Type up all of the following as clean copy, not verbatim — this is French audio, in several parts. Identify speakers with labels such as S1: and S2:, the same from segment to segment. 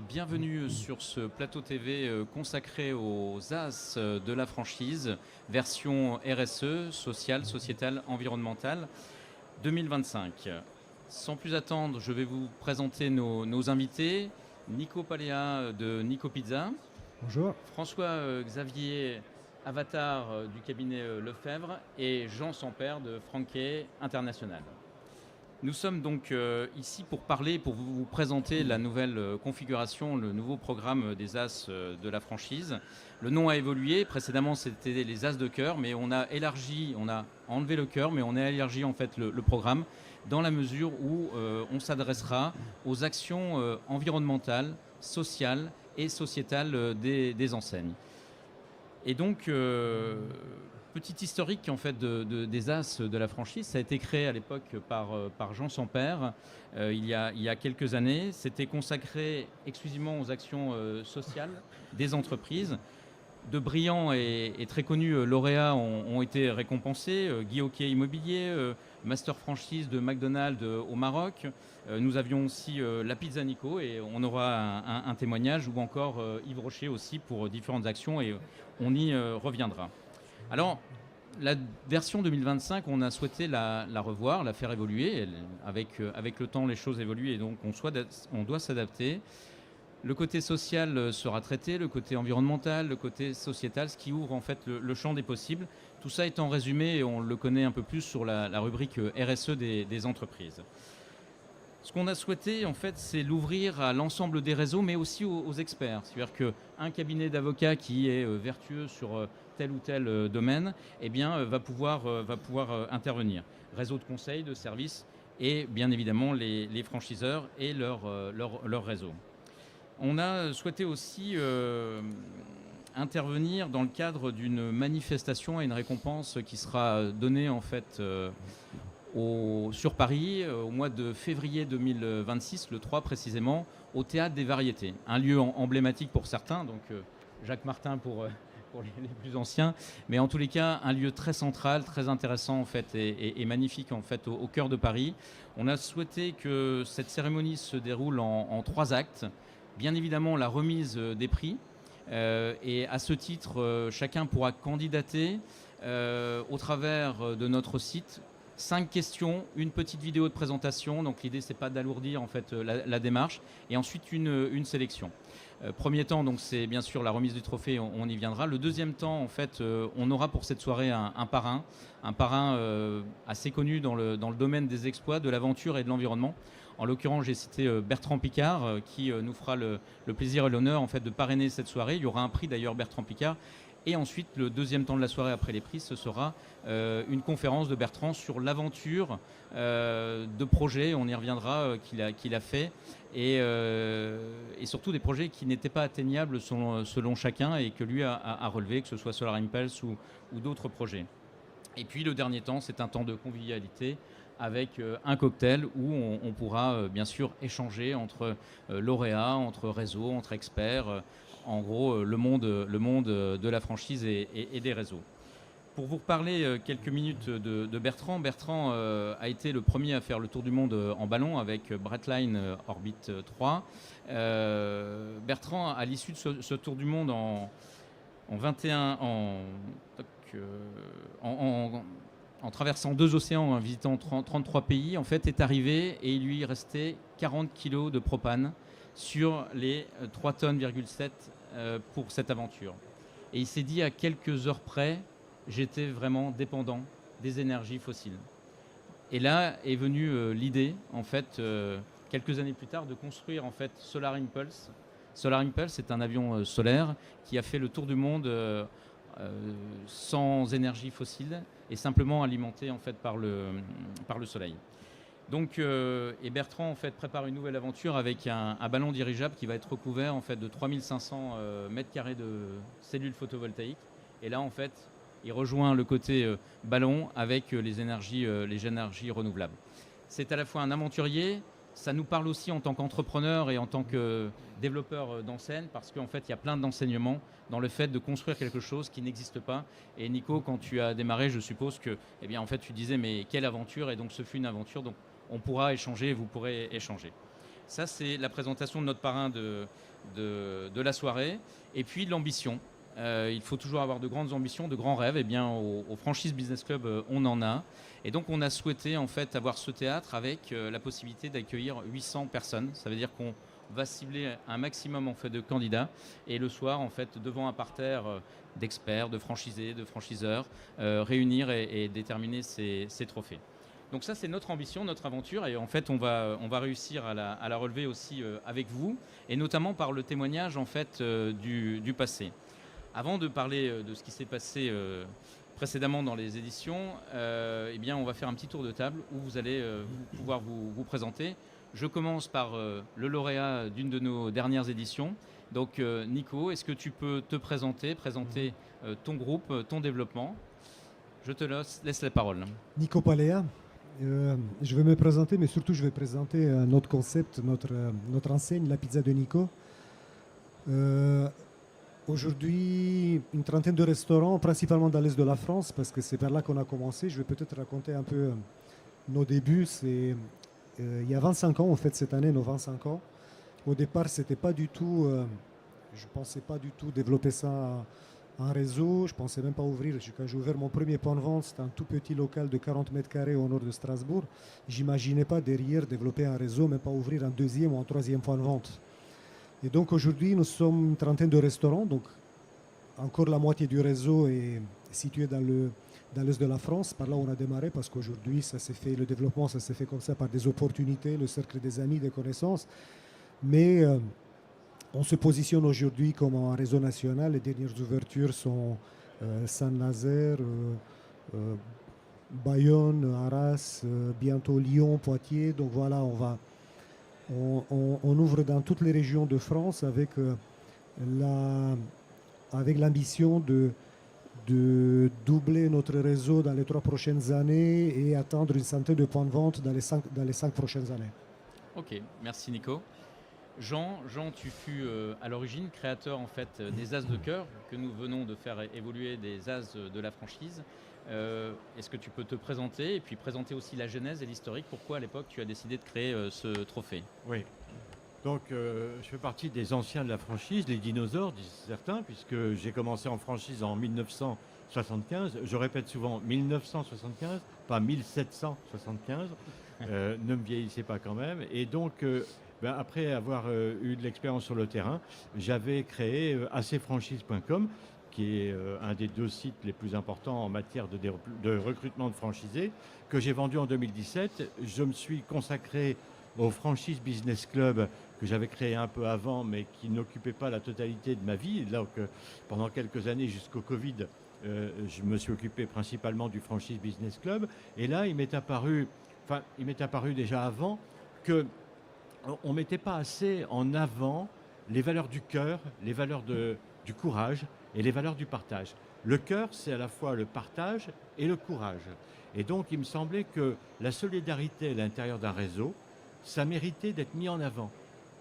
S1: bienvenue sur ce plateau TV consacré aux As de la franchise, version RSE, sociale, sociétale, environnementale 2025. Sans plus attendre, je vais vous présenter nos invités. Nico Paléa de Nico Pizza.
S2: Bonjour.
S1: François Xavier Avatar du cabinet Lefebvre et Jean Sampère de Franquet International. Nous sommes donc ici pour parler, pour vous présenter la nouvelle configuration, le nouveau programme des As de la franchise. Le nom a évolué. Précédemment, c'était les As de cœur, mais on a élargi, on a enlevé le cœur, mais on a élargi en fait le programme dans la mesure où on s'adressera aux actions environnementales, sociales et sociétales des enseignes. Et donc, petit historique en fait des As de la franchise, ça a été créé à l'époque par Jean Sampère il y a quelques années. C'était consacré exclusivement aux actions sociales des entreprises. De brillants et très connus lauréats ont été récompensés. Guy Hockey Immobilier, Master Franchise de McDonald's au Maroc. Nous avions aussi la Pizza Nico et on aura un témoignage, ou encore Yves Rocher aussi pour différentes actions, et on y reviendra. Alors, la version 2025, on a souhaité la revoir, la faire évoluer. Avec le temps, les choses évoluent et donc on doit s'adapter. Le côté social sera traité, le côté environnemental, le côté sociétal, ce qui ouvre en fait le champ des possibles. Tout ça étant résumé, et on le connaît un peu plus sur la rubrique RSE des entreprises. Ce qu'on a souhaité, en fait, c'est l'ouvrir à l'ensemble des réseaux, mais aussi aux experts. C'est-à-dire qu'un cabinet d'avocats qui est vertueux sur tel ou tel domaine, eh bien, va pouvoir intervenir. Réseau de conseil, de services, et bien évidemment les franchiseurs et leur réseau. On a souhaité aussi intervenir dans le cadre d'une manifestation et une récompense qui sera donnée en fait sur Paris au mois de février 2026, le 3 précisément, au Théâtre des Variétés. Un lieu emblématique pour certains, donc Jacques Martin pour les plus anciens, mais en tous les cas un lieu très central, très intéressant en fait et magnifique en fait au cœur de Paris. On a souhaité que cette cérémonie se déroule en 3 actes. Bien évidemment, la remise des prix. Et à ce titre, chacun pourra candidater au travers de notre site. 5 questions, une petite vidéo de présentation. Donc l'idée, c'est pas d'alourdir en fait la démarche. Et ensuite, une sélection. Premier temps, donc c'est bien sûr la remise du trophée, on y viendra. Le deuxième temps, en fait, on aura pour cette soirée un parrain assez connu dans le domaine des exploits, de l'aventure et de l'environnement. En l'occurrence, j'ai cité Bertrand Piccard, qui nous fera le plaisir et l'honneur en fait, de parrainer cette soirée. Il y aura un prix d'ailleurs Bertrand Piccard. Et ensuite, le deuxième temps de la soirée après les prix, ce sera une conférence de Bertrand sur l'aventure de projets, on y reviendra, qu'il a fait, et surtout des projets qui n'étaient pas atteignables selon chacun et que lui a relevé, que ce soit Solar Impulse ou d'autres projets. Et puis le dernier temps, c'est un temps de convivialité avec un cocktail où on pourra bien sûr échanger entre lauréats, entre réseaux, entre experts, en gros le monde de la franchise et des réseaux. Pour vous reparler quelques minutes de Bertrand, Bertrand a été le premier à faire le tour du monde en ballon avec Breitling Orbit 3. Bertrand, à l'issue de ce tour du monde en traversant 2 océans, en visitant 33 pays, en fait, est arrivé et il lui restait 40 kilos de propane sur les 3,7 tonnes pour cette aventure. Et il s'est dit à quelques heures près, j'étais vraiment dépendant des énergies fossiles. Et là est venue l'idée, en fait, quelques années plus tard, de construire en fait Solar Impulse. Solar Impulse est un avion solaire qui a fait le tour du monde sans énergie fossile et simplement alimenté en fait par le soleil. Donc, et Bertrand en fait prépare une nouvelle aventure avec un ballon dirigeable qui va être recouvert en fait de 3500 mètres carrés de cellules photovoltaïques. Et là en fait, il rejoint le côté ballon avec les énergies renouvelables. C'est à la fois un aventurier. Ça nous parle aussi en tant qu'entrepreneur et en tant que développeur d'enseigne, parce qu'en fait, il y a plein d'enseignements dans le fait de construire quelque chose qui n'existe pas. Et Nico, quand tu as démarré, je suppose que, eh bien, en fait, tu disais, mais quelle aventure? Et donc, ce fut une aventure. Donc, on pourra échanger, vous pourrez échanger. Ça, c'est la présentation de notre parrain de la soirée. Et puis l'ambition. Il faut toujours avoir de grandes ambitions, de grands rêves. Eh bien, au Franchise Business Club, on en a. Et donc, on a souhaité en fait avoir ce théâtre avec la possibilité d'accueillir 800 personnes. Ça veut dire qu'on va cibler un maximum en fait de candidats. Et le soir, en fait, devant un parterre d'experts, de franchisés, de franchiseurs, réunir et déterminer ces trophées. Donc ça, c'est notre ambition, notre aventure, et en fait, on va réussir à la relever aussi avec vous, et notamment par le témoignage en fait du passé. Avant de parler de ce qui s'est passé précédemment dans les éditions, eh bien, on va faire un petit tour de table où vous allez pouvoir vous présenter. Je commence par le lauréat d'une de nos dernières éditions. Donc, Nico, est-ce que tu peux te présenter ton groupe, ton développement? Je te laisse la parole.
S2: Nico Palea. Je vais me présenter, mais surtout je vais présenter notre concept, notre enseigne, la pizza de Nico. Aujourd'hui, une trentaine de restaurants, principalement dans l'est de la France, parce que c'est par là qu'on a commencé. Je vais peut-être raconter un peu nos débuts. Il y a 25 ans, en fait, cette année, nos 25 ans. Au départ, c'était pas du tout, je ne pensais pas du tout développer ça un réseau. Je ne pensais même pas ouvrir. Quand j'ai ouvert mon premier point de vente, c'était un tout petit local de 40 mètres carrés au nord de Strasbourg. J'imaginais pas derrière développer un réseau, même pas ouvrir un deuxième ou un troisième point de vente. Et donc aujourd'hui, nous sommes une trentaine de restaurants. Donc encore la moitié du réseau est situé dans l'est de la France. Par là, on a démarré parce qu'aujourd'hui, le développement, ça s'est fait comme ça par des opportunités, le cercle des amis, des connaissances. Mais on se positionne aujourd'hui comme un réseau national. Les dernières ouvertures sont Saint-Nazaire, Bayonne, Arras, bientôt Lyon, Poitiers. Donc voilà, on ouvre dans toutes les régions de France avec l'ambition de doubler notre réseau dans les 3 prochaines années et atteindre une centaine de points de vente dans les 5 prochaines années.
S1: Ok, merci Nico. Jean, tu fus à l'origine créateur en fait des As de cœur que nous venons de faire évoluer des As de la franchise. Est-ce que tu peux te présenter et puis présenter aussi la genèse et l'historique? Pourquoi à l'époque tu as décidé de créer ce trophée?
S3: Oui, donc je fais partie des anciens de la franchise, les dinosaures disent certains, puisque j'ai commencé en franchise en 1975. Je répète souvent 1975, pas 1775. Ne me vieillissez pas quand même. Et donc après avoir eu de l'expérience sur le terrain, j'avais créé acfranchise.com, qui est un des 2 sites les plus importants en matière de recrutement de franchisés, que j'ai vendu en 2017. Je me suis consacré au Franchise Business Club, que j'avais créé un peu avant, mais qui n'occupait pas la totalité de ma vie. Donc, pendant quelques années, jusqu'au Covid, je me suis occupé principalement du Franchise Business Club. Et là, il m'est apparu déjà avant que on ne mettait pas assez en avant les valeurs du cœur, les valeurs du courage et les valeurs du partage. Le cœur, c'est à la fois le partage et le courage. Et donc, il me semblait que la solidarité à l'intérieur d'un réseau, ça méritait d'être mis en avant,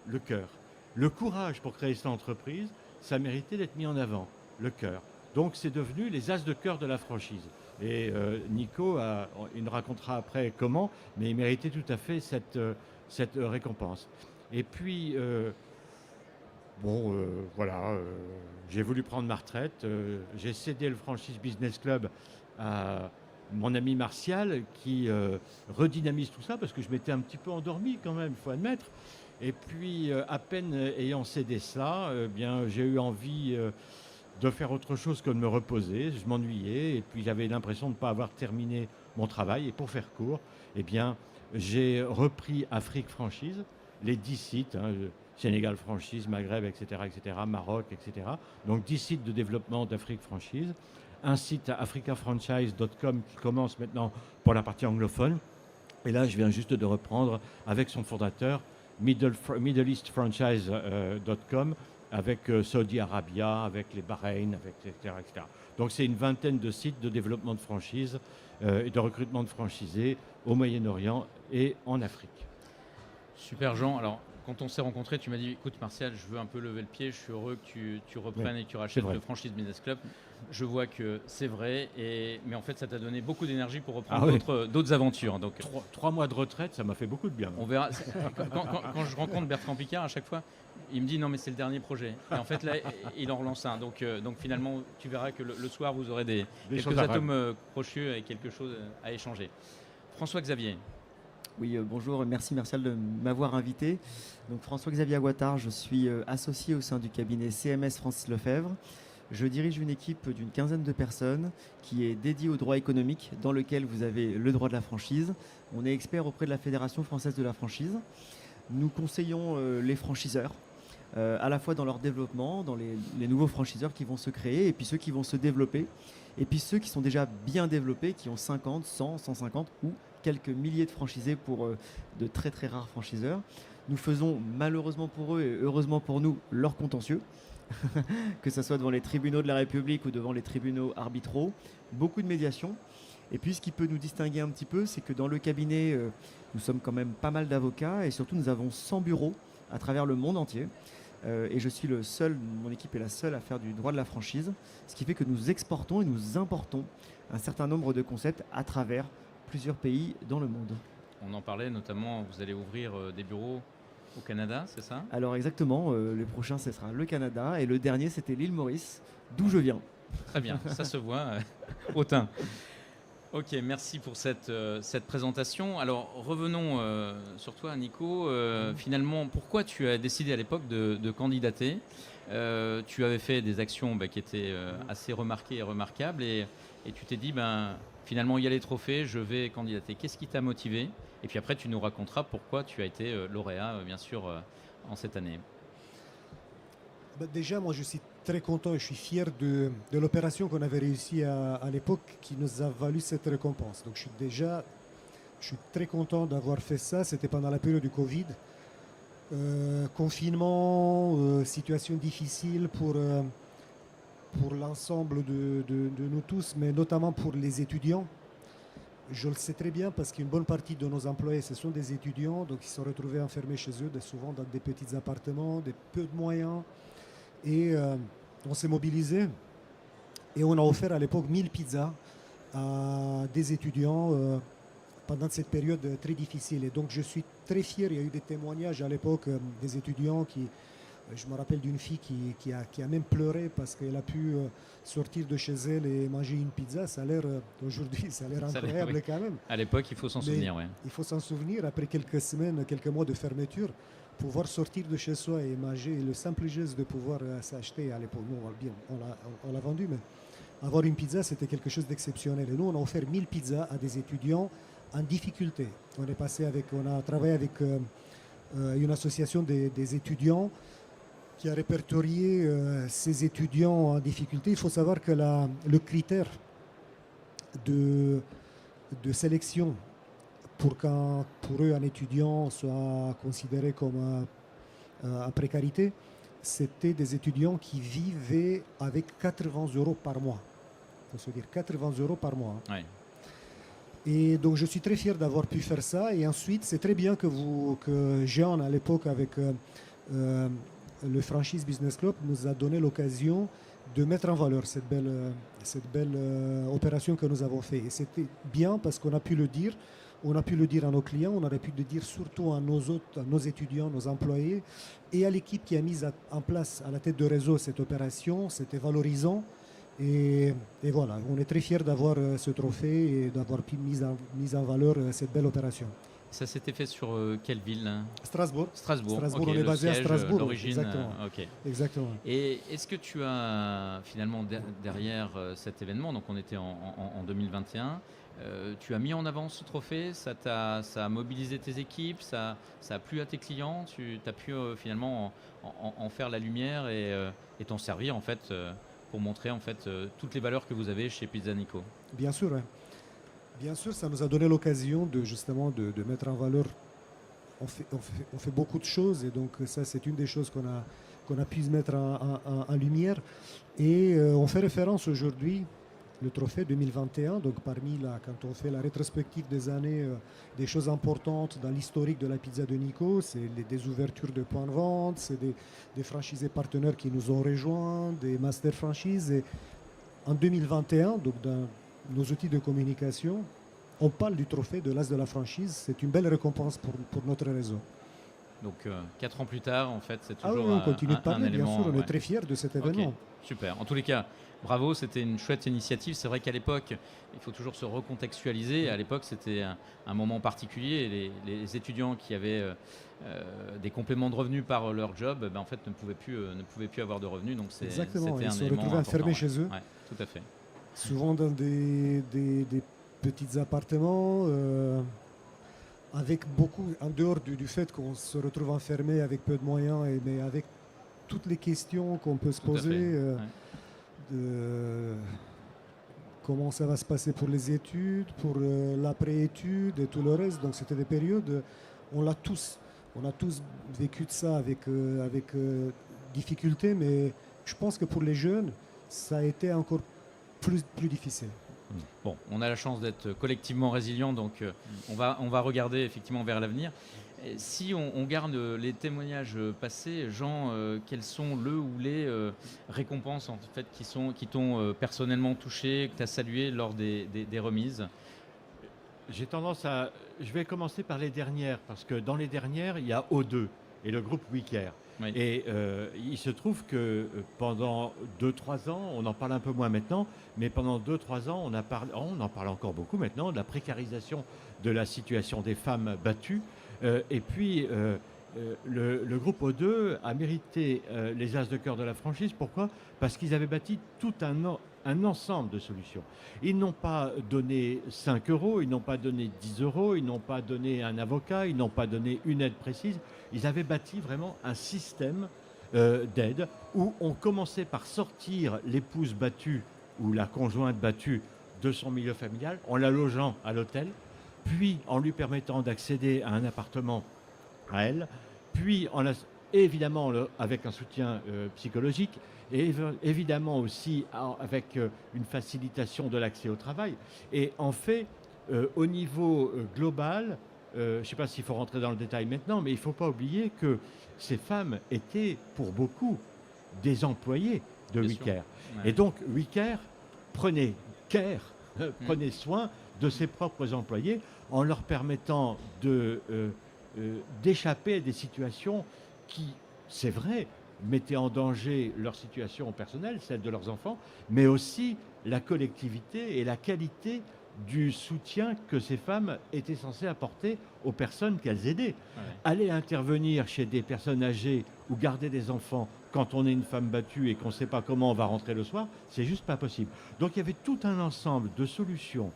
S3: le cœur. Le courage pour créer cette entreprise, ça méritait d'être mis en avant, le cœur. Donc, c'est devenu les As de cœur de la franchise. Et Nico, il nous racontera après comment, mais il méritait tout à fait cette récompense. Et puis, voilà, j'ai voulu prendre ma retraite. J'ai cédé le Franchise Business Club à mon ami Martial, qui redynamise tout ça, parce que je m'étais un petit peu endormi quand même, il faut admettre. Et puis, à peine ayant cédé ça, bien, j'ai eu envie de faire autre chose que de me reposer. Je m'ennuyais, et puis j'avais l'impression de ne pas avoir terminé mon travail. Et pour faire court, eh bien, j'ai repris Afrique Franchise, les 10 sites, Sénégal Franchise, Maghreb, etc., Maroc, etc. Donc 10 sites de développement d'Afrique Franchise. Un site africafranchise.com qui commence maintenant pour la partie anglophone. Et là, je viens juste de reprendre avec son fondateur MiddleEastFranchise.com avec Saudi Arabia, avec les Bahreïn, etc., etc. Donc c'est une vingtaine de sites de développement de franchise et de recrutement de franchisés au Moyen-Orient et en Afrique.
S1: Super Jean. Alors quand on s'est rencontrés, tu m'as dit, écoute Martial, je veux un peu lever le pied, je suis heureux que tu reprennes et que tu rachètes le Franchise Business Club. Je vois que c'est vrai, mais en fait ça t'a donné beaucoup d'énergie pour reprendre d'autres aventures. Donc,
S3: 3 mois de retraite, ça m'a fait beaucoup de bien.
S1: On verra. Quand je rencontre Bertrand Picard, à chaque fois, il me dit non mais c'est le dernier projet. Et en fait là, il en relance un. Donc finalement, tu verras que le soir, vous aurez quelques atomes crochus et quelque chose à échanger. François-Xavier.
S4: Oui, bonjour et merci Martial de m'avoir invité. Donc François-Xavier Aguatard, je suis associé au sein du cabinet CMS Francis Lefebvre. Je dirige une équipe d'une quinzaine de personnes qui est dédiée au droit économique dans lequel vous avez le droit de la franchise. On est expert auprès de la Fédération française de la franchise. Nous conseillons les franchiseurs à la fois dans leur développement, dans les nouveaux franchiseurs qui vont se créer et puis ceux qui vont se développer et puis ceux qui sont déjà bien développés, qui ont 50, 100, 150 ou quelques milliers de franchisés pour de très très rares franchiseurs. Nous faisons malheureusement pour eux et heureusement pour nous leur contentieux, que ce soit devant les tribunaux de la République ou devant les tribunaux arbitraux, beaucoup de médiation. Et puis ce qui peut nous distinguer un petit peu, c'est que dans le cabinet, nous sommes quand même pas mal d'avocats et surtout nous avons 100 bureaux à travers le monde entier. Et je suis le seul, mon équipe est la seule à faire du droit de la franchise, ce qui fait que nous exportons et nous importons un certain nombre de concepts à travers plusieurs pays dans le monde.
S1: On en parlait notamment, vous allez ouvrir des bureaux au Canada, c'est ça?
S4: Alors exactement, le prochain ce sera le Canada et le dernier c'était l'île Maurice, d'où je viens.
S1: Très bien, ça se voit au teint. Ok, merci pour cette présentation. Alors revenons sur toi Nico. Finalement, pourquoi tu as décidé à l'époque de candidater? Tu avais fait des actions qui étaient assez remarquées et remarquables et tu t'es dit, finalement il y a les trophées, je vais candidater. Qu'est-ce qui t'a motivé? Et puis après tu nous raconteras pourquoi tu as été lauréat, bien sûr, en cette année.
S2: Déjà, moi je suis très content et je suis fier de l'opération qu'on avait réussi à l'époque qui nous a valu cette récompense. Donc je suis très content d'avoir fait ça. C'était pendant la période du Covid. Confinement, situation difficile pour l'ensemble de nous tous, mais notamment pour les étudiants. Je le sais très bien parce qu'une bonne partie de nos employés, ce sont des étudiants, donc ils se sont retrouvés enfermés chez eux, souvent dans des petits appartements, des peu de moyens. Et on s'est mobilisé et on a offert à l'époque 1000 pizzas à des étudiants pendant cette période très difficile. Et donc je suis très fier, il y a eu des témoignages à l'époque des étudiants qui... Je me rappelle d'une fille qui a même pleuré parce qu'elle a pu sortir de chez elle et manger une pizza. Ça a l'air, aujourd'hui, ça a l'air incroyable oui. Quand même.
S1: À l'époque, il faut s'en souvenir. Ouais.
S2: Il faut s'en souvenir, après quelques semaines, quelques mois de fermeture, pouvoir sortir de chez soi et manger, le simple geste de pouvoir s'acheter à l'époque. Nous, on l'a vendu, mais avoir une pizza, c'était quelque chose d'exceptionnel. Et nous, on a offert 1000 pizzas à des étudiants en difficulté. On a travaillé avec une association des étudiants qui a répertorié ces étudiants en difficulté. Il faut savoir que le critère de sélection pour eux un étudiant soit considéré comme en précarité, c'était des étudiants qui vivaient avec 80 € par mois. Il faut se dire 80 € par mois.
S1: Ouais.
S2: Et donc je suis très fier d'avoir pu faire ça. Et ensuite, c'est très bien que Jean, à l'époque, avec... le Franchise Business Club nous a donné l'occasion de mettre en valeur cette belle opération que nous avons faite. Et c'était bien parce qu'on a pu le dire. On a pu le dire à nos clients, on aurait pu le dire surtout à nos étudiants, nos employés et à l'équipe qui a mis en place à la tête de réseau cette opération. C'était valorisant. Et voilà, on est très fiers d'avoir ce trophée et d'avoir mis en valeur cette belle opération.
S1: Ça s'était fait sur quelle ville?
S2: Strasbourg.
S1: Strasbourg,
S2: okay,
S1: on
S2: est basé à Strasbourg.
S1: D'origine.
S2: Exactement.
S1: Okay.
S2: Exactement.
S1: Et est-ce que tu as finalement derrière cet événement, donc on était en 2021, tu as mis en avant ce trophée, ça a mobilisé tes équipes, ça a plu à tes clients, tu as pu finalement en faire la lumière et t'en servir en fait pour montrer en fait toutes les valeurs que vous avez chez Pizza Nico?
S2: Bien sûr, hein. Bien sûr, ça nous a donné l'occasion de mettre en valeur. On fait beaucoup de choses et donc ça, c'est une des choses qu'on a pu mettre en lumière. Et on fait référence aujourd'hui le trophée 2021. Donc quand on fait la rétrospective des années, des choses importantes dans l'historique de la pizza de Nico, c'est des ouvertures de points de vente, c'est des franchisés partenaires qui nous ont rejoints, des master franchises. Et en 2021, donc dans nos outils de communication, on parle du trophée de l'As de la franchise. C'est une belle récompense pour notre réseau.
S1: Donc 4 ans plus tard, en fait, c'est
S2: Ah oui,
S1: toujours
S2: on continue de parler, bien
S1: élément,
S2: sûr. On
S1: ouais.
S2: est très fiers de cet événement.
S1: Ok, super. En tous les cas, bravo, c'était une chouette initiative. C'est vrai qu'à l'époque, il faut toujours se recontextualiser. À l'époque, c'était un moment particulier. Les étudiants qui avaient des compléments de revenus par leur job, en fait, ne pouvaient plus avoir de revenus. Donc
S2: Exactement,
S1: c'était
S2: ils
S1: un
S2: se
S1: élément
S2: retrouvaient enfermés
S1: important,
S2: chez eux.
S1: Ouais, tout à fait.
S2: Souvent dans des petits appartements, avec beaucoup, en dehors du fait qu'on se retrouve enfermé avec peu de moyens, mais avec toutes les questions qu'on peut se
S1: Tout à
S2: poser,
S1: fait, ouais.
S2: de comment ça va se passer pour les études, pour l'après-études et tout le reste. Donc c'était des périodes, on a tous vécu de ça avec difficulté, mais je pense que pour les jeunes, ça a été encore plus difficile.
S1: Bon, on a la chance d'être collectivement résilient, donc on va regarder effectivement vers l'avenir. Si on garde les témoignages passés, Jean, quelles sont le ou les récompenses en fait qui t'ont personnellement touché, que tu as salué lors des remises?
S3: J'ai tendance à... Je vais commencer par les dernières, parce que dans les dernières, il y a O2 et le groupe WeCare.
S1: Oui.
S3: Et il se trouve que pendant 2-3 ans, on en parle un peu moins maintenant, mais pendant 2-3 ans, on en parle encore beaucoup maintenant, de la précarisation de la situation des femmes battues. Et puis, le groupe O2 a mérité les As de cœur de la franchise. Pourquoi? Parce qu'ils avaient bâti tout un ensemble de solutions. Ils n'ont pas donné 5 euros, ils n'ont pas donné 10 euros, ils n'ont pas donné un avocat, ils n'ont pas donné une aide précise. Ils avaient bâti vraiment un système d'aide où on commençait par sortir l'épouse battue ou la conjointe battue de son milieu familial en la logeant à l'hôtel, puis en lui permettant d'accéder à un appartement à elle, puis évidemment avec un soutien psychologique, et évidemment aussi avec une facilitation de l'accès au travail. Et en fait, au niveau global, je ne sais pas s'il faut rentrer dans le détail maintenant, mais il ne faut pas oublier que ces femmes étaient pour beaucoup des employés de WeCare.
S1: Ouais.
S3: Et donc WeCare prenait soin de ses propres employés en leur permettant d'échapper à des situations qui, c'est vrai, mettaient en danger leur situation personnelle, celle de leurs enfants, mais aussi la collectivité et la qualité du soutien que ces femmes étaient censées apporter aux personnes qu'elles aidaient.
S1: Ouais.
S3: Aller intervenir chez des personnes âgées ou garder des enfants quand on est une femme battue et qu'on ne sait pas comment on va rentrer le soir, c'est juste pas possible. Donc il y avait tout un ensemble de solutions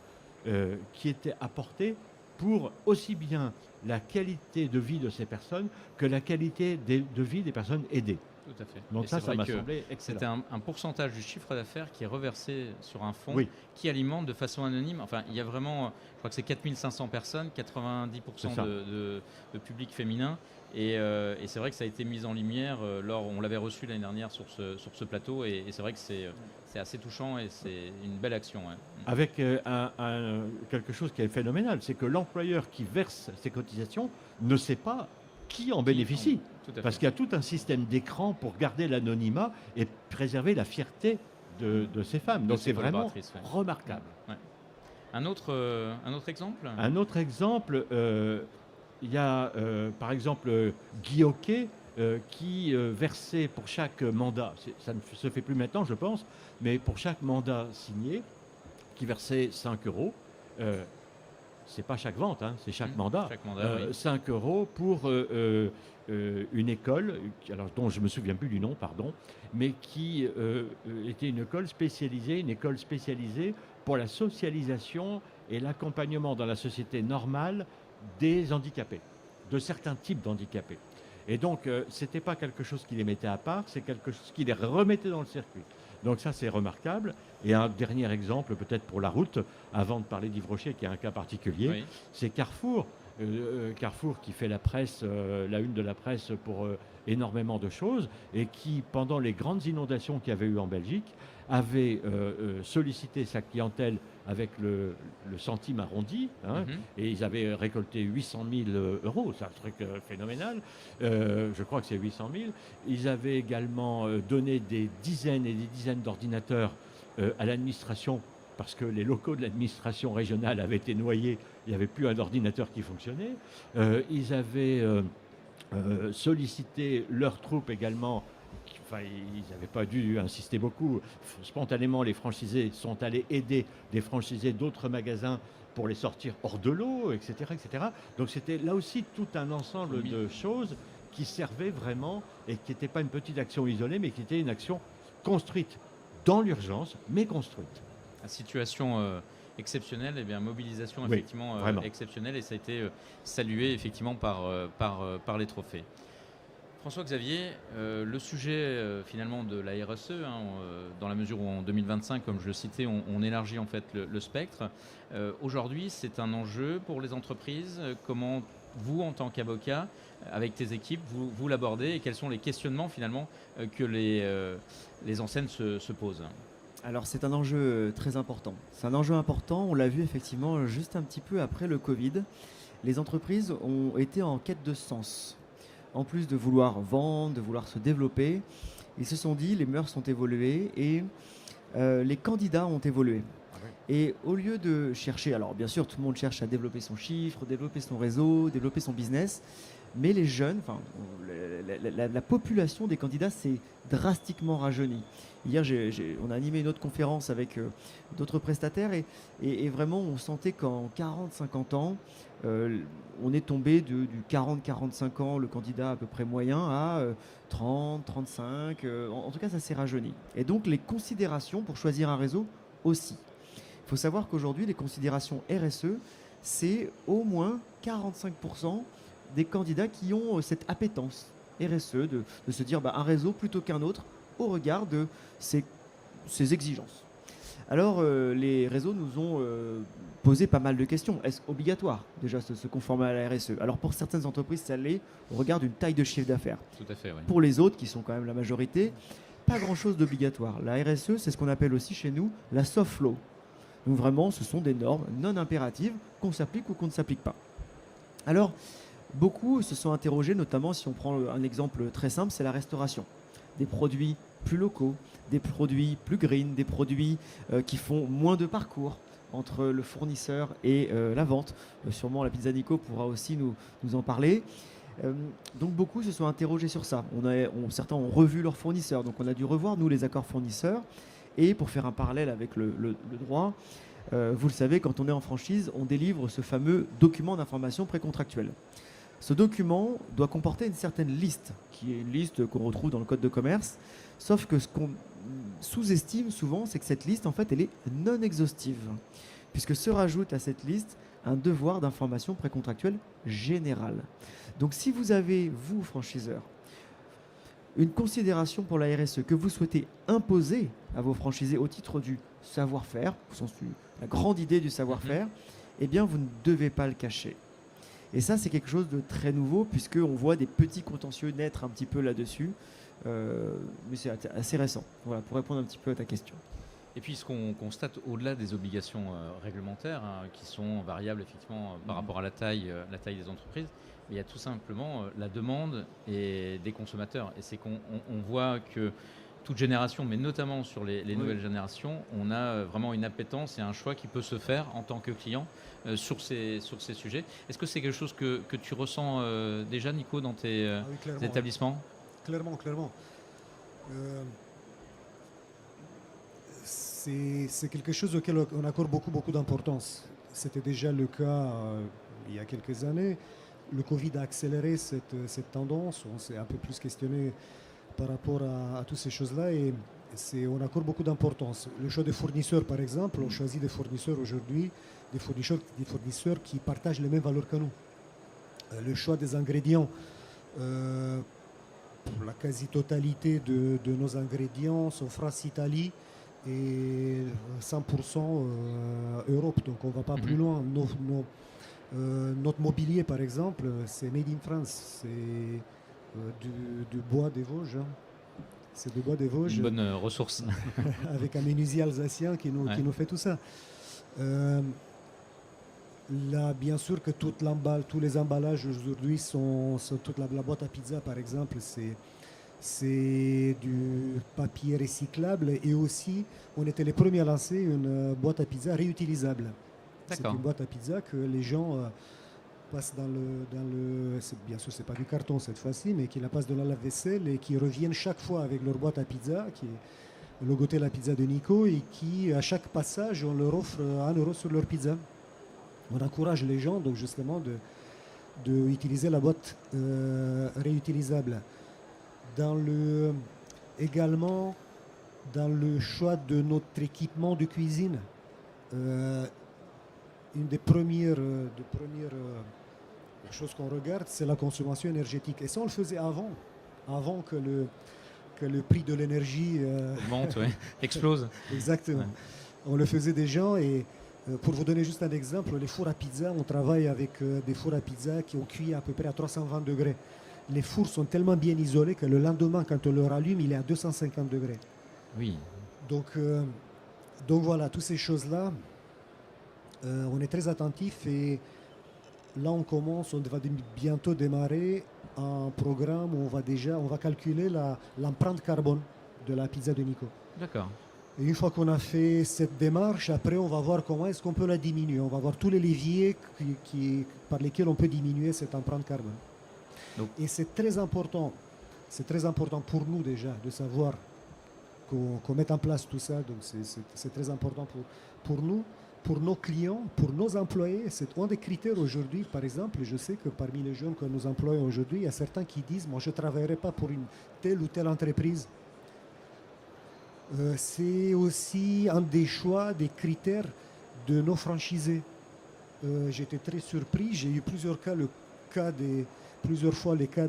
S3: qui étaient apportées pour aussi bien la qualité de vie de ces personnes que la qualité de vie des personnes aidées.
S1: Tout à fait.
S3: Donc
S1: Et
S3: ça
S1: c'est
S3: m'a
S1: vrai que
S3: semblé excellent.
S1: c'était un pourcentage du chiffre d'affaires qui est reversé sur un fonds
S3: Oui.
S1: qui alimente de façon anonyme. Enfin, il y a vraiment, je crois que c'est 4500 personnes, 90%
S3: C'est ça.
S1: de public féminin. Et c'est vrai que ça a été mis en lumière on l'avait reçu l'année dernière sur ce plateau. Et c'est vrai que c'est assez touchant et c'est une belle action. Ouais.
S3: Avec quelque chose qui est phénoménal, c'est que l'employeur qui verse ces cotisations ne sait pas qui en bénéficie.
S1: Tout à fait.
S3: Parce qu'il y a tout un système d'écran pour garder l'anonymat et préserver la fierté de ces femmes. Donc
S1: ces
S3: c'est vraiment
S1: collaboratrices, ouais.
S3: remarquable.
S1: Ouais. Un autre exemple?
S3: Un autre exemple, il y a par exemple Guy Hockey qui versait pour chaque mandat, ça ne se fait plus maintenant je pense, mais pour chaque mandat signé, qui versait 5 euros. C'est pas chaque vente, hein, c'est chaque mandat.
S1: Chaque mandat, oui.
S3: 5 euros pour une école, dont je ne me souviens plus du nom, pardon, mais qui était une école spécialisée pour la socialisation et l'accompagnement dans la société normale des handicapés, de certains types d'handicapés. Et donc, ce n'était pas quelque chose qui les mettait à part, c'est quelque chose qui les remettait dans le circuit. Donc ça, c'est remarquable. Et un dernier exemple, peut-être pour la route, avant de parler d'Yves Rocher, qui est un cas particulier,
S1: Oui.
S3: c'est Carrefour Carrefour qui fait la presse, la une de la presse pour énormément de choses, et qui, pendant les grandes inondations qu'il y avait eu en Belgique, avait sollicité sa clientèle avec le centime arrondi, hein, et ils avaient récolté 800 000 euros, c'est un truc phénoménal, je crois que c'est 800 000. Ils avaient également donné des dizaines et des dizaines d'ordinateurs à l'administration, parce que les locaux de l'administration régionale avaient été noyés, il n'y avait plus un ordinateur qui fonctionnait. Ils avaient sollicité leurs troupes également. Enfin, ils n'avaient pas dû insister beaucoup. Spontanément, les franchisés sont allés aider des franchisés d'autres magasins pour les sortir hors de l'eau, etc., etc. Donc c'était là aussi tout un ensemble de choses qui servaient vraiment et qui n'étaient pas une petite action isolée, mais qui était une action construite dans l'urgence, mais construite.
S1: La situation exceptionnelle, et bien mobilisation
S3: Oui,
S1: effectivement exceptionnelle, et ça a été salué effectivement par les trophées. François-Xavier, le sujet finalement de la RSE, dans la mesure où en 2025, comme je le citais, on élargit en fait le spectre. Aujourd'hui, c'est un enjeu pour les entreprises. Comment vous, en tant qu'avocat, avec tes équipes, vous l'abordez, et quels sont les questionnements finalement que les enseignes se posent?
S4: Alors c'est un enjeu très important. C'est un enjeu important, on l'a vu effectivement juste un petit peu après le Covid. Les entreprises ont été en quête de sens. En plus de vouloir vendre, de vouloir se développer, ils se sont dit les mœurs ont évolué et les candidats ont évolué. Et au lieu de chercher, alors bien sûr tout le monde cherche à développer son chiffre, développer son réseau, développer son business, mais les jeunes, enfin la population des candidats s'est drastiquement rajeunie. Hier, on a animé une autre conférence avec d'autres prestataires et vraiment on sentait qu'en 40-50 ans, on est tombé du 40-45 ans, le candidat à peu près moyen, à 30, 35, en tout cas ça s'est rajeuni. Et donc les considérations pour choisir un réseau aussi. Il faut savoir qu'aujourd'hui les considérations RSE, c'est au moins 45% des candidats qui ont cette appétence RSE de se dire un réseau plutôt qu'un autre au regard de ses exigences. Alors, les réseaux nous ont posé pas mal de questions. Est-ce obligatoire déjà de se conformer à la RSE? Alors, pour certaines entreprises, ça l'est au regard d'une taille de chiffre d'affaires.
S1: Tout à fait, oui.
S4: Pour les autres, qui sont quand même la majorité, pas grand-chose d'obligatoire. La RSE, c'est ce qu'on appelle aussi chez nous la soft law. Donc vraiment, ce sont des normes non impératives qu'on s'applique ou qu'on ne s'applique pas. Alors, beaucoup se sont interrogés, notamment si on prend un exemple très simple, c'est la restauration. Des produits plus locaux, des produits plus green, des produits qui font moins de parcours entre le fournisseur et la vente. Sûrement la Pizza Nico pourra aussi nous en parler. Donc beaucoup se sont interrogés sur ça. Certains ont revu leurs fournisseurs, donc on a dû revoir nous les accords fournisseurs. Et pour faire un parallèle avec le droit, vous le savez, quand on est en franchise, on délivre ce fameux document d'information précontractuelle. Ce document doit comporter une certaine liste, qui est une liste qu'on retrouve dans le code de commerce, sauf que ce qu'on sous-estime souvent, c'est que cette liste, en fait, elle est non exhaustive, puisque se rajoute à cette liste un devoir d'information précontractuelle générale. Donc si vous avez, vous, franchiseur, une considération pour la RSE que vous souhaitez imposer à vos franchisés au titre du savoir-faire, au sens de la grande idée du savoir-faire, eh bien, vous ne devez pas le cacher. Et ça, c'est quelque chose de très nouveau, puisqu'on voit des petits contentieux naître un petit peu là-dessus. Mais c'est assez récent. Voilà, pour répondre un petit peu à ta question.
S1: Et puis ce qu'on constate au-delà des obligations réglementaires, qui sont variables effectivement par rapport à la taille des entreprises, il y a tout simplement la demande des consommateurs. Et c'est qu'on voit que toute génération, mais notamment sur les nouvelles générations, on a vraiment une appétence et un choix qui peut se faire en tant que client sur ces sujets. Est-ce que c'est quelque chose que tu ressens déjà, Nico, dans tes établissements?
S2: Clairement. C'est quelque chose auquel on accorde beaucoup d'importance. C'était déjà le cas il y a quelques années. Le Covid a accéléré cette tendance. On s'est un peu plus questionné par rapport à toutes ces choses-là et on accorde beaucoup d'importance. Le choix des fournisseurs, par exemple, on choisit des fournisseurs aujourd'hui, des fournisseurs qui partagent les mêmes valeurs que nous. Le choix des ingrédients, la quasi-totalité de nos ingrédients sont France Italie et 100% Europe, donc on ne va pas plus loin. Notre mobilier, par exemple, c'est made in France. C'est du bois des Vosges. Hein. C'est du bois des Vosges.
S1: Une bonne ressource.
S2: Avec un menuisier alsacien qui nous fait tout ça. Là, bien sûr que tous les emballages aujourd'hui sont toute la boîte à pizza, par exemple, c'est du papier recyclable et aussi, on était les premiers à lancer une boîte à pizza réutilisable. C'est une boîte à pizza que les gens passent bien sûr, c'est pas du carton cette fois-ci, mais qui la passent dans la lave-vaisselle et qui reviennent chaque fois avec leur boîte à pizza, qui est logoté la pizza de Nico, et qui, à chaque passage, on leur offre 1 euro sur leur pizza. On encourage les gens, donc justement, de utiliser la boîte réutilisable. Également, dans le choix de notre équipement de cuisine, une des premières choses qu'on regarde, c'est la consommation énergétique. Et ça, on le faisait avant que le prix de l'énergie
S1: augmente, explose.
S2: Exactement.
S1: Ouais.
S2: On le faisait déjà. Et pour vous donner juste un exemple, les fours à pizza, on travaille avec des fours à pizza qui ont cuit à peu près à 320 degrés. Les fours sont tellement bien isolés que le lendemain, quand on le rallume, il est à 250 degrés.
S1: Oui.
S2: Donc voilà, toutes ces choses-là, on est très attentif et là on va bientôt démarrer un programme où on va calculer l'empreinte carbone de la pizza de Nico.
S1: D'accord.
S2: Et une fois qu'on a fait cette démarche, après on va voir comment est-ce qu'on peut la diminuer. On va voir tous les leviers par lesquels on peut diminuer cette empreinte carbone. Donc. Et c'est très important pour nous déjà de savoir qu'on mette en place tout ça. Donc c'est très important pour nous, pour nos clients, pour nos employés. C'est un des critères aujourd'hui. Par exemple, je sais que parmi les jeunes que nous employons aujourd'hui, il y a certains qui disent « moi je ne travaillerai pas pour une telle ou telle entreprise ». C'est aussi un des choix, des critères de nos franchisés. J'étais très surpris. J'ai eu plusieurs fois les cas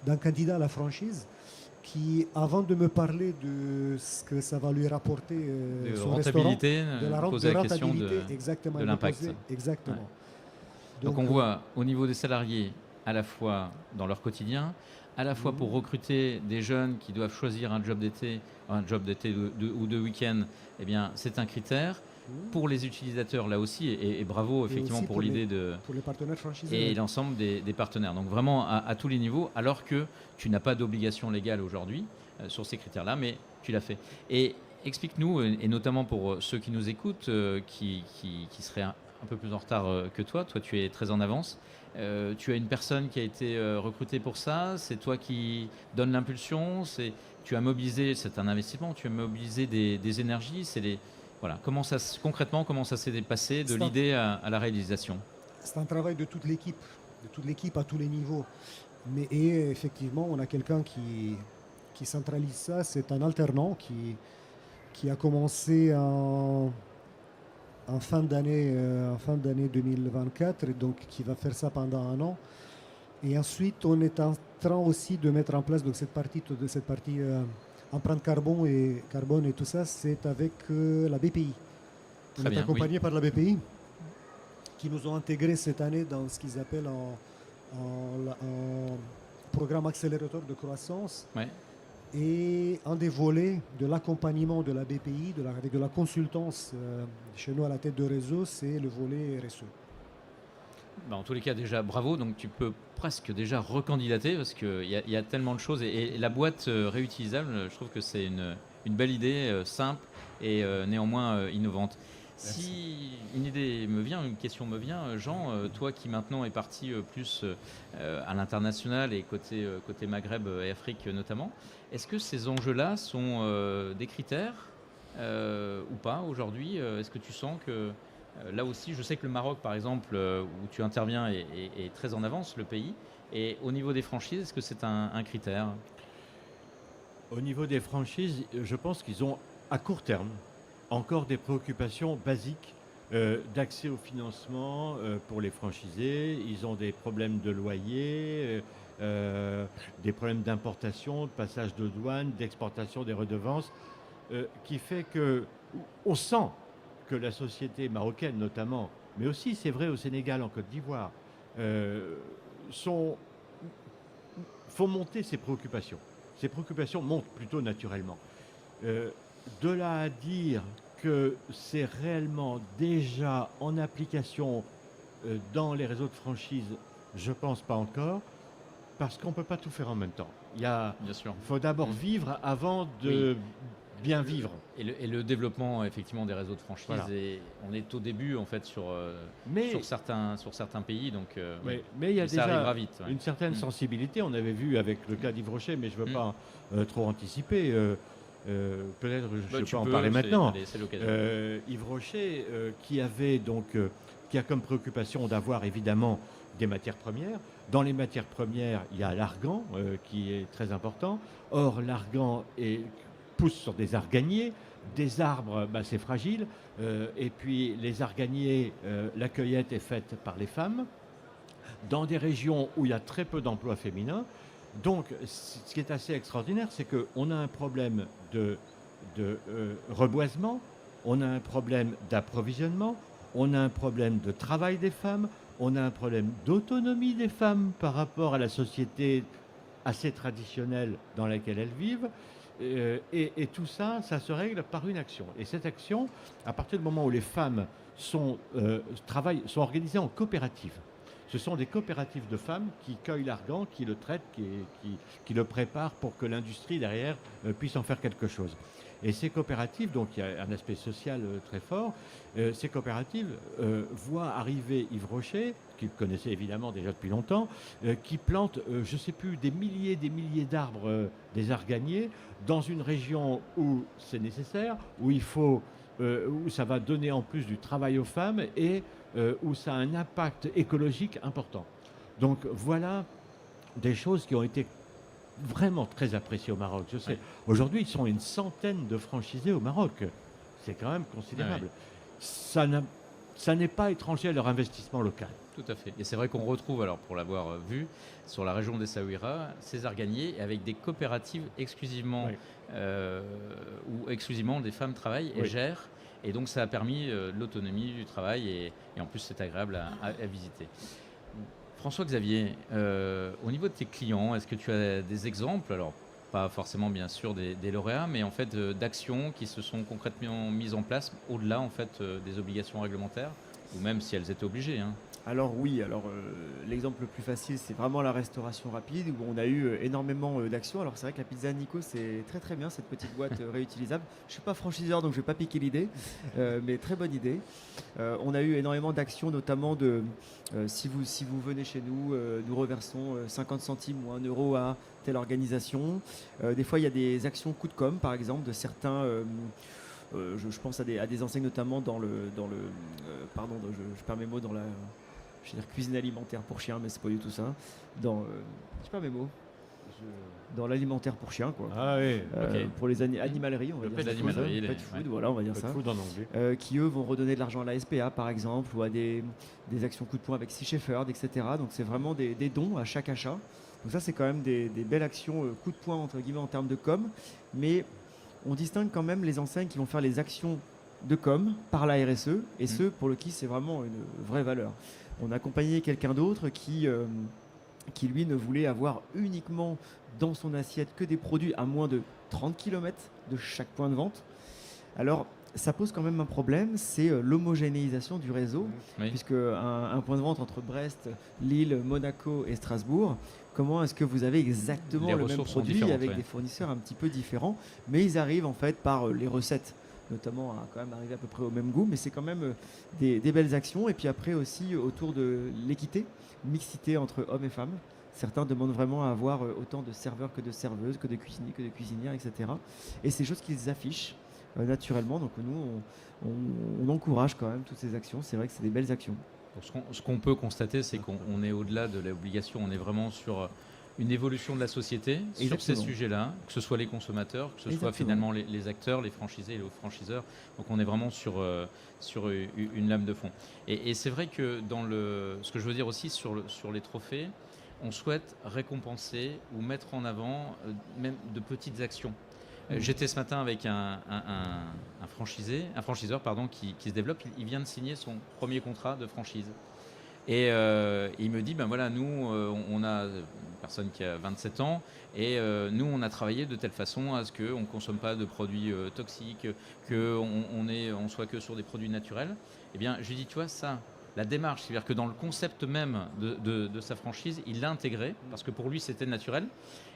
S2: d'un candidat à la franchise qui, avant de me parler de ce que ça va lui rapporter son restaurant, de la rentabilité, exactement,
S1: de l'impact.
S2: Exactement.
S1: Ouais. Donc on voit au niveau des salariés, à la fois dans leur quotidien, à la fois pour recruter des jeunes qui doivent choisir un job d'été ou de week-end, eh bien, c'est un critère. Pour les utilisateurs, là aussi, et bravo effectivement pour l'idée
S2: pour les partenaires franchisés.
S1: Et l'ensemble des partenaires. Donc vraiment à tous les niveaux, alors que tu n'as pas d'obligation légale aujourd'hui sur ces critères-là, mais tu l'as fait. Et explique-nous, et notamment pour ceux qui nous écoutent, qui seraient un peu plus en retard que toi tu es très en avance. Tu as une personne qui a été recrutée pour ça, c'est toi qui donnes l'impulsion, tu as mobilisé, c'est un investissement, tu as mobilisé des énergies, voilà. Concrètement, comment ça s'est passé de l'idée à la réalisation?
S2: C'est un travail de toute l'équipe à tous les niveaux. Et effectivement, on a quelqu'un qui centralise ça, c'est un alternant qui a commencé en fin d'année 2024, et donc qui va faire ça pendant 1 an. Et ensuite, on est en train aussi de mettre en place donc, cette partie empreinte carbone et tout ça, c'est avec la BPI. On est accompagné par la BPI qui nous ont intégrés cette année dans ce qu'ils appellent un programme accélérateur de croissance.
S1: Ouais.
S2: Et un des volets de l'accompagnement de la BPI, avec de la consultance chez nous à la tête de réseau, c'est le volet RSE.
S1: En tous les cas, déjà, bravo. Donc, tu peux presque déjà recandidater parce qu'il y a tellement de choses. Et la boîte réutilisable, je trouve que c'est une belle idée, simple et néanmoins innovante.
S2: Merci.
S1: Si une question me vient, Jean, toi qui maintenant es parti plus à l'international et côté Maghreb et Afrique notamment, est-ce que ces enjeux-là sont des critères ou pas aujourd'hui? Est-ce que tu sens que là aussi, je sais que le Maroc, par exemple, où tu interviens, est très en avance, le pays. Et au niveau des franchises, est-ce que c'est un critère?
S3: Au niveau des franchises, je pense qu'ils ont, à court terme, encore des préoccupations basiques d'accès au financement pour les franchisés. Ils ont des problèmes de loyer, des problèmes d'importation, de passage de douane, d'exportation des redevances, qui fait qu'on sent que la société marocaine, notamment, mais aussi c'est vrai au Sénégal, en Côte d'Ivoire, font monter ces préoccupations. Ces préoccupations montent plutôt naturellement. De là à dire que c'est réellement déjà en application dans les réseaux de franchise, je pense pas encore, parce qu'on ne peut pas tout faire en même temps.
S1: Bien sûr.
S3: Faut d'abord vivre avant de bien vivre.
S1: Et le développement effectivement des réseaux de franchise,
S3: Voilà.
S1: on est au début en fait sur certains pays, donc
S3: mais il y a
S1: ça
S3: déjà
S1: arrivera vite. Ouais.
S3: une certaine sensibilité. On avait vu avec le cas d'Yves Rocher, mais je ne veux pas trop anticiper. Peut-être je peux en parler maintenant.
S1: C'est l'occasion.
S3: Yves Rocher, qui a comme préoccupation d'avoir évidemment des matières premières. Dans les matières premières, il y a l'argan qui est très important. Or, l'argan pousse sur des arganiers. Des arbres, c'est fragile. Et puis, les arganiers, la cueillette est faite par les femmes. Dans des régions où il y a très peu d'emplois féminins. Donc, ce qui est assez extraordinaire, c'est qu'on a un problème de reboisement, on a un problème d'approvisionnement, on a un problème de travail des femmes, on a un problème d'autonomie des femmes par rapport à la société assez traditionnelle dans laquelle elles vivent. Et tout ça, ça se règle par une action. Et cette action, à partir du moment où les femmes sont organisées en coopératives, ce sont des coopératives de femmes qui cueillent l'argan, qui le traitent, qui le préparent pour que l'industrie derrière puisse en faire quelque chose. Et ces coopératives, donc il y a un aspect social très fort, ces coopératives voient arriver Yves Rocher, qu'il connaissait évidemment déjà depuis longtemps, qui plante, je ne sais plus, des milliers d'arbres, des arganiers, dans une région où c'est nécessaire, où où ça va donner en plus du travail aux femmes et où ça a un impact écologique important. Donc voilà des choses qui ont été vraiment très appréciées au Maroc. Je sais, aujourd'hui, ils sont une centaine de franchisés au Maroc. C'est quand même considérable. Ça n'est pas étranger à leur investissement local.
S1: Tout à fait. Et c'est vrai qu'on retrouve, alors pour l'avoir vu, sur la région d'Essaouira, ces arganiers avec des coopératives exclusivement où exclusivement des femmes travaillent et gèrent. Et donc ça a permis l'autonomie du travail et en plus c'est agréable à visiter. François-Xavier, au niveau de tes clients, est-ce que tu as des exemples, alors pas forcément bien sûr des lauréats, mais en fait d'actions qui se sont concrètement mises en place au-delà en fait des obligations réglementaires, ou même si elles étaient obligées, hein.
S4: Alors oui, l'exemple le plus facile, c'est vraiment la restauration rapide, où on a eu énormément d'actions. Alors c'est vrai que la pizza Nico, c'est très très bien, cette petite boîte réutilisable. Je ne suis pas franchiseur, donc je ne vais pas piquer l'idée, mais très bonne idée. On a eu énormément d'actions, notamment si vous venez chez nous, nous reversons 50 centimes ou 1 euro à telle organisation. Des fois, il y a des actions coup de com', par exemple, de certains... je pense à des enseignes, notamment je perds mes mots, dans la... Je veux dire cuisine alimentaire pour chiens, mais c'est pas du tout ça. Je perds mes mots. Dans l'alimentaire pour chiens, quoi.
S3: Ah oui.
S4: Pour les animaleries, on va dire.
S1: L'animalerie,
S4: pet food, voilà, on va dire ça.
S3: Food en anglais.
S4: Qui eux vont redonner de l'argent à la SPA, par exemple, ou à des actions coup de poing avec Sea Shepherd, etc. Donc c'est vraiment des dons à chaque achat. Donc ça, c'est quand même des belles actions coup de poing entre guillemets en termes de com. Mais on distingue quand même les enseignes qui vont faire les actions de com par la RSE et ceux pour qui c'est vraiment une vraie valeur. On a accompagné quelqu'un d'autre qui lui ne voulait avoir uniquement dans son assiette que des produits à moins de 30 km de chaque point de vente. Alors ça pose quand même un problème, c'est l'homogénéisation du réseau, puisque un point de vente entre Brest, Lille, Monaco et Strasbourg, comment est-ce que vous avez exactement le même produit avec des fournisseurs un petit peu différents, mais ils arrivent en fait par les recettes notamment à quand même arriver à peu près au même goût, mais c'est quand même des belles actions. Et puis après aussi autour de l'équité, mixité entre hommes et femmes. Certains demandent vraiment à avoir autant de serveurs que de serveuses, que de cuisiniers, que de cuisinières, etc. Et c'est des choses qu'ils affichent naturellement. Donc nous, on encourage quand même toutes ces actions. C'est vrai que c'est des belles actions.
S1: Donc, ce qu'on peut constater, c'est qu'on est au-delà de l'obligation, on est vraiment sur une évolution de la société sur ces sujets-là, que ce soit les consommateurs, que ce soit finalement les acteurs, les franchisés et les franchiseurs. Donc on est vraiment sur une lame de fond. Et c'est vrai que ce que je veux dire aussi sur les trophées, on souhaite récompenser ou mettre en avant même de petites actions. J'étais ce matin avec un franchiseur qui se développe. Il vient de signer son premier contrat de franchise. Et il me dit, ben voilà, nous, on a une personne qui a 27 ans, et nous, on a travaillé de telle façon à ce qu'on ne consomme pas de produits toxiques, qu'on soit que sur des produits naturels. Eh bien, je lui dis, tu vois, ça, la démarche, c'est-à-dire que dans le concept même de sa franchise, il l'a intégré, parce que pour lui, c'était naturel.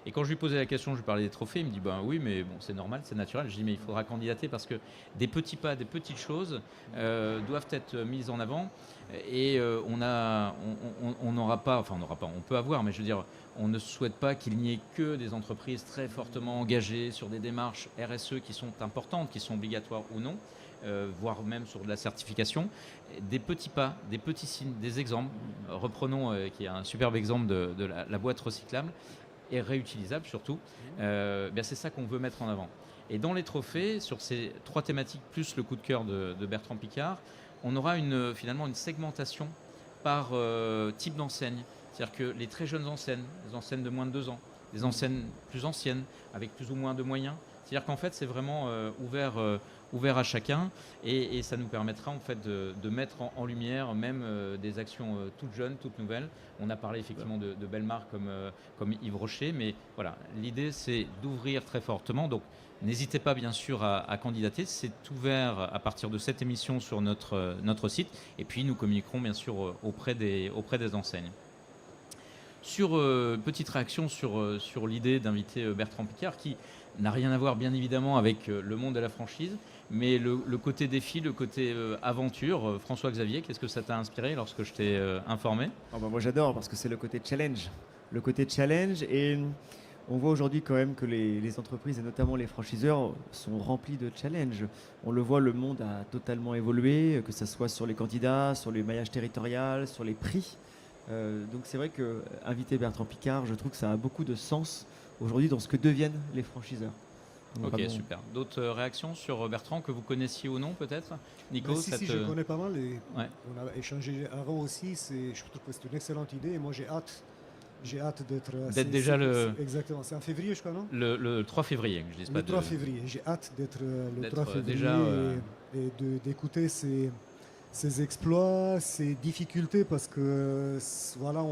S1: Et quand je lui posais la question, je lui parlais des trophées, il me dit, ben oui, mais bon, c'est normal, c'est naturel. Je dis, mais il faudra candidater parce que des petits pas, des petites choses doivent être mises en avant. Et on peut avoir, mais je veux dire, on ne souhaite pas qu'il n'y ait que des entreprises très fortement engagées sur des démarches RSE qui sont importantes, qui sont obligatoires ou non, voire même sur de la certification. Des petits pas, des petits signes, des exemples. Reprenons, qui est un superbe exemple de la boîte recyclable et réutilisable surtout. C'est ça qu'on veut mettre en avant. Et dans les trophées, sur ces 3 thématiques, plus le coup de cœur de Bertrand Piccard, on aura finalement une segmentation par type d'enseigne. C'est-à-dire que les très jeunes enseignes, les enseignes de moins de 2 ans, les enseignes plus anciennes, avec plus ou moins de moyens. C'est-à-dire qu'en fait, c'est vraiment ouvert à chacun, et ça nous permettra en fait de mettre en lumière même des actions toutes jeunes, toutes nouvelles. On a parlé effectivement de belles marques comme Yves Rocher, mais voilà, l'idée c'est d'ouvrir très fortement. Donc n'hésitez pas bien sûr à candidater, c'est ouvert à partir de cette émission sur notre site, et puis nous communiquerons bien sûr auprès des enseignes. Petite réaction sur l'idée d'inviter Bertrand Piccard, qui n'a rien à voir bien évidemment avec le monde de la franchise, mais le côté défi, le côté aventure. François-Xavier, qu'est-ce que ça t'a inspiré lorsque je t'ai informé ?
S4: Moi j'adore, parce que c'est le côté challenge. Le côté challenge, et on voit aujourd'hui quand même que les entreprises, et notamment les franchiseurs, sont remplis de challenges. On le voit, le monde a totalement évolué, que ce soit sur les candidats, sur le maillage territorial, sur les prix. Donc c'est vrai que inviter Bertrand Piccard, je trouve que ça a beaucoup de sens aujourd'hui dans ce que deviennent les franchiseurs.
S1: Donc, ok, super. D'autres réactions sur Bertrand que vous connaissiez ou non peut-être ? Nico,
S2: si, je connais pas mal.
S1: Ouais.
S2: On a échangé avant aussi. Je trouve que c'est une excellente idée. Et moi, j'ai hâte d'être
S1: déjà
S2: exactement. C'est en février, je crois, non ?
S1: Le 3 février, je dis pas.
S2: Le 3 février. J'ai hâte d'être le 3 février
S1: déjà,
S2: et d'écouter ses exploits, ses difficultés, parce que voilà,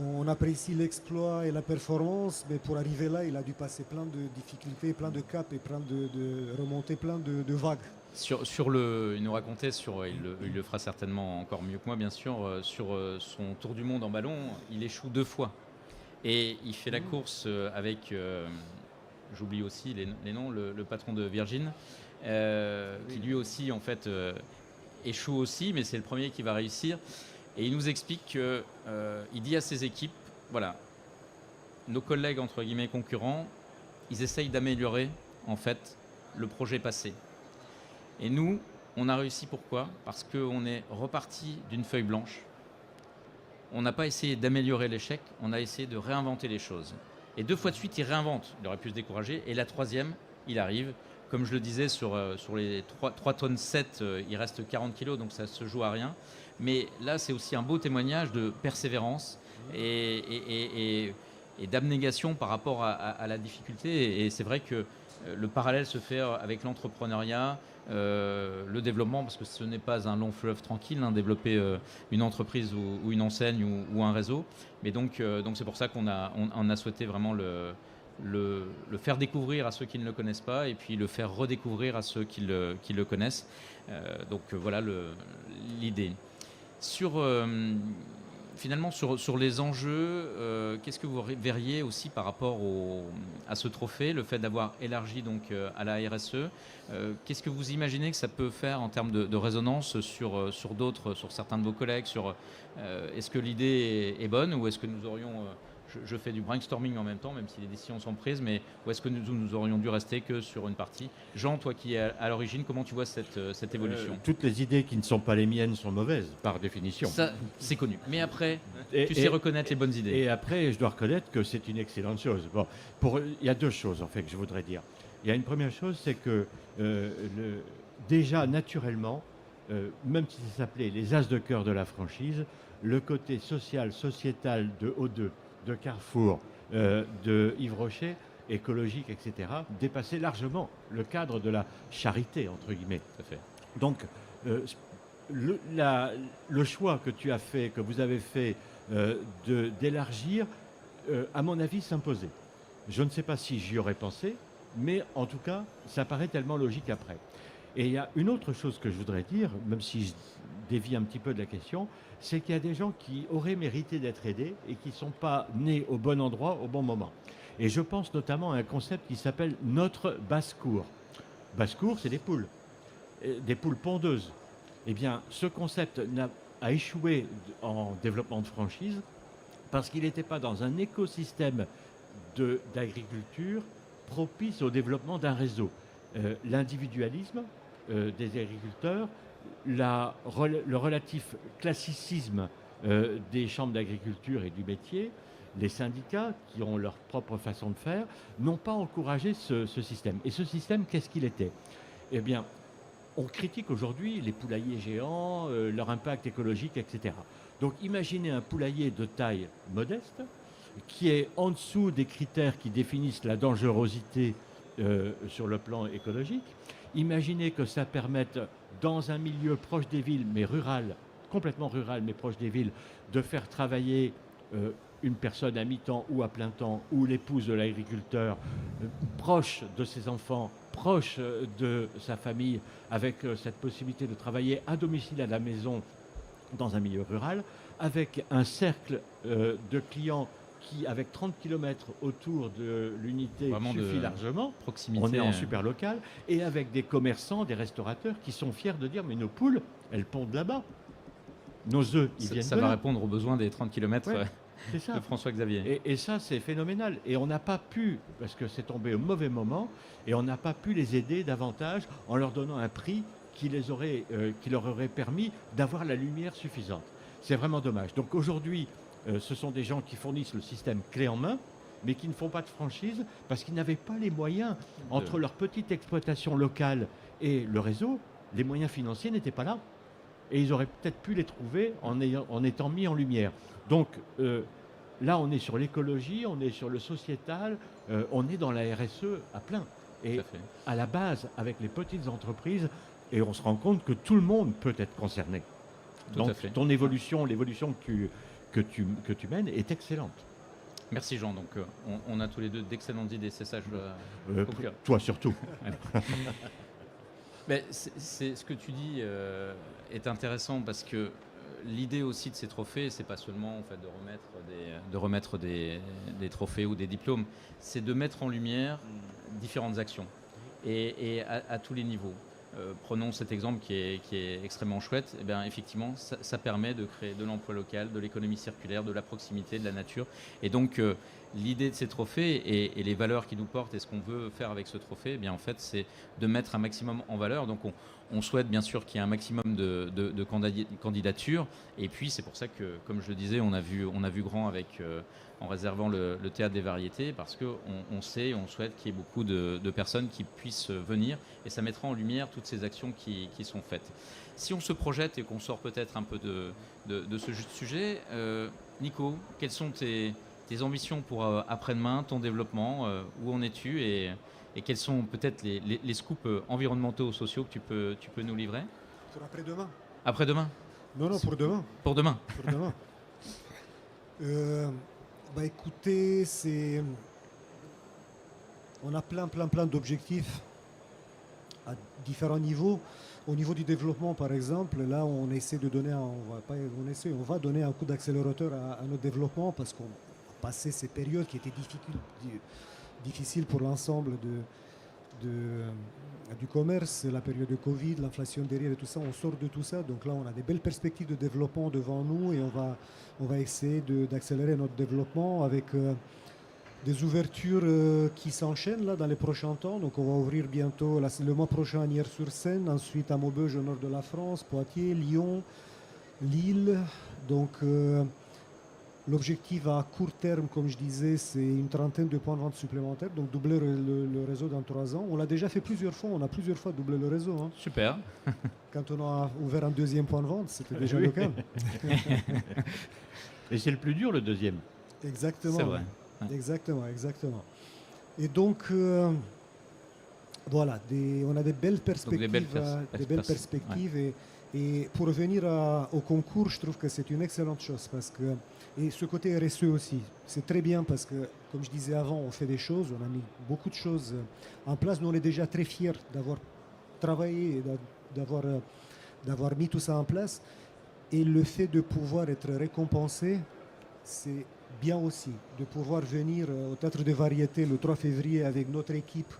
S2: on apprécie l'exploit et la performance, mais pour arriver là, il a dû passer plein de difficultés, plein de caps et plein de remontées, plein de vagues.
S1: Il nous racontait, il le fera certainement encore mieux que moi bien sûr, sur son tour du monde en ballon, il échoue 2 fois. Et il fait la course avec, j'oublie aussi les noms, le patron de Virgin, qui lui aussi en fait échoue aussi, mais c'est le premier qui va réussir. Et il nous explique qu'il dit à ses équipes, voilà, nos collègues entre guillemets concurrents, ils essayent d'améliorer en fait le projet passé. Et nous, on a réussi pourquoi ? Parce qu'on est reparti d'une feuille blanche. On n'a pas essayé d'améliorer l'échec, on a essayé de réinventer les choses. Et 2 fois de suite, il réinvente. Il aurait pu se décourager. Et la 3e, il arrive. Comme je le disais, sur les 3 tonnes 7, il reste 40 kilos, donc ça se joue à rien. Mais là, c'est aussi un beau témoignage de persévérance et d'abnégation par rapport à la difficulté. Et c'est vrai que le parallèle se fait avec l'entrepreneuriat, le développement, parce que ce n'est pas un long fleuve tranquille, développer une entreprise ou une enseigne ou un réseau. Mais donc c'est pour ça qu'on a souhaité vraiment le faire découvrir à ceux qui ne le connaissent pas, et puis le faire redécouvrir à ceux qui le connaissent. Voilà l'idée. Finalement, sur les enjeux, qu'est-ce que vous verriez aussi par rapport à ce trophée, le fait d'avoir élargi donc à la RSE, qu'est-ce que vous imaginez que ça peut faire en termes de résonance sur certains de vos collègues, est-ce que l'idée est bonne, ou est-ce que nous aurions... Je fais du brainstorming en même temps, même si les décisions sont prises, mais où est-ce que nous aurions dû rester que sur une partie ? Jean, toi qui es à l'origine, comment tu vois cette évolution ?
S3: Toutes les idées qui ne sont pas les miennes sont mauvaises, par définition.
S1: Ça, c'est connu. Mais après, tu sais reconnaître les bonnes idées.
S3: Et après, je dois reconnaître que c'est une excellente chose. Bon, il y a 2 choses, en fait, que je voudrais dire. Il y a une première chose, c'est que déjà, naturellement, même si ça s'appelait les As de cœur de la franchise, le côté social, sociétal de O2, de Carrefour, de Yves Rocher, écologique, etc., dépassait largement le cadre de la charité, entre guillemets.
S1: Tout à fait.
S3: Donc, le choix que tu as fait, que vous avez fait, d'élargir, à mon avis, s'imposait. Je ne sais pas si j'y aurais pensé, mais en tout cas, ça paraît tellement logique après. Et il y a une autre chose que je voudrais dire, même si je dévie un petit peu de la question, c'est qu'il y a des gens qui auraient mérité d'être aidés et qui ne sont pas nés au bon endroit au bon moment. Et je pense notamment à un concept qui s'appelle notre basse-cour. Basse-cour, c'est des poules pondeuses. Eh bien, ce concept a échoué en développement de franchise parce qu'il n'était pas dans un écosystème d'agriculture propice au développement d'un réseau. L'individualisme des agriculteurs, le relatif classicisme des chambres d'agriculture et du métier, les syndicats, qui ont leur propre façon de faire, n'ont pas encouragé ce système. Et ce système, qu'est-ce qu'il était? Eh bien, on critique aujourd'hui les poulaillers géants, leur impact écologique, etc. Donc imaginez un poulailler de taille modeste, qui est en dessous des critères qui définissent la dangerosité sur le plan écologique. Imaginez que ça permette, dans un milieu proche des villes, mais rural, complètement rural, mais proche des villes, de faire travailler une personne à mi-temps ou à plein temps, ou l'épouse de l'agriculteur, proche de ses enfants, proche de sa famille, avec cette possibilité de travailler à domicile, à la maison, dans un milieu rural, avec un cercle de clients qui, avec 30 km autour de l'unité,
S1: Vraiment
S3: suffit largement.
S1: Proximité.
S3: On est en super local, et avec des commerçants, des restaurateurs qui sont fiers de dire, mais nos poules, elles pondent là-bas. Nos œufs, ils viennent
S1: Ça
S3: de
S1: va
S3: là.
S1: répondre aux besoins des 30 km
S3: Ouais, c'est ça.
S1: de François-Xavier.
S3: Et ça, c'est phénoménal. Et on n'a pas pu, parce que c'est tombé au mauvais moment, et on n'a pas pu les aider davantage en leur donnant un prix qui leur aurait permis d'avoir la lumière suffisante. C'est vraiment dommage. Donc aujourd'hui, ce sont des gens qui fournissent le système clé en main, mais qui ne font pas de franchise parce qu'ils n'avaient pas les moyens. Entre leur petite exploitation locale et le réseau, les moyens financiers n'étaient pas là. Et ils auraient peut-être pu les trouver en étant mis en lumière. Donc là, on est sur l'écologie, on est sur le sociétal, on est dans la RSE à plein. Et à la base, avec les petites entreprises, et on se rend compte que tout le monde peut être concerné. Donc ton évolution, l'évolution que tu mènes est excellente.
S1: Merci Jean. Donc on a tous les deux d'excellentes idées, c'est ça
S3: toi surtout.
S1: Mais c'est ce que tu dis est intéressant parce que l'idée aussi de ces trophées, c'est pas seulement en fait de remettre des trophées ou des diplômes, c'est de mettre en lumière différentes actions et à tous les niveaux. Prenons cet exemple qui est extrêmement chouette. Eh bien, effectivement, ça permet de créer de l'emploi local, de l'économie circulaire, de la proximité, de la nature. Et donc, l'idée de ces trophées et les valeurs qui nous portent et ce qu'on veut faire avec ce trophée, eh bien, en fait, c'est de mettre un maximum en valeur. Donc, on souhaite bien sûr qu'il y ait un maximum de candidatures. Et puis, c'est pour ça que, comme je le disais, on a vu grand avec... en réservant le théâtre des variétés, parce qu'on sait, on souhaite qu'il y ait beaucoup de personnes qui puissent venir, et ça mettra en lumière toutes ces actions qui sont faites. Si on se projette et qu'on sort peut-être un peu de ce sujet, Nico, quelles sont tes ambitions pour après-demain, ton développement, où en es-tu et quels sont peut-être les scoops environnementaux ou sociaux que tu peux nous livrer?
S2: Pour après-demain.
S1: Après-demain?
S2: Non, pour demain.
S1: Pour demain.
S2: Pour demain. Écoutez, on a plein d'objectifs à différents niveaux. Au niveau du développement, par exemple, là, on essaie de donner, on va donner un coup d'accélérateur à notre développement parce qu'on a passé ces périodes qui étaient difficiles pour l'ensemble du commerce, la période de Covid, l'inflation derrière et tout ça. On sort de tout ça, donc là, on a des belles perspectives de développement devant nous et on va essayer d'accélérer notre développement avec des ouvertures qui s'enchaînent là dans les prochains temps. Donc on va ouvrir bientôt le mois prochain à Nières-sur-Seine, ensuite à Maubeuge au nord de la France, Poitiers, Lyon, Lille. Donc l'objectif à court terme, comme je disais, c'est une trentaine de points de vente supplémentaires, donc doubler le réseau dans 3 ans. On l'a déjà fait plusieurs fois, on a plusieurs fois doublé le réseau. Hein.
S1: Super.
S2: Quand on a ouvert un deuxième point de vente, c'était déjà le cas.
S3: Et c'est le plus dur, le deuxième.
S2: Exactement.
S1: C'est vrai.
S2: Ouais. Exactement. Et donc, voilà, on a des belles perspectives.
S1: Donc,
S2: des belles perspectives. Et pour revenir au concours, je trouve que c'est une excellente chose. Et ce côté RSE aussi, c'est très bien parce que, comme je disais avant, on fait des choses, on a mis beaucoup de choses en place. Nous, on est déjà très fiers d'avoir travaillé et d'avoir mis tout ça en place. Et le fait de pouvoir être récompensé, c'est bien aussi. De pouvoir venir au Théâtre des Variétés le 3 février avec notre équipe,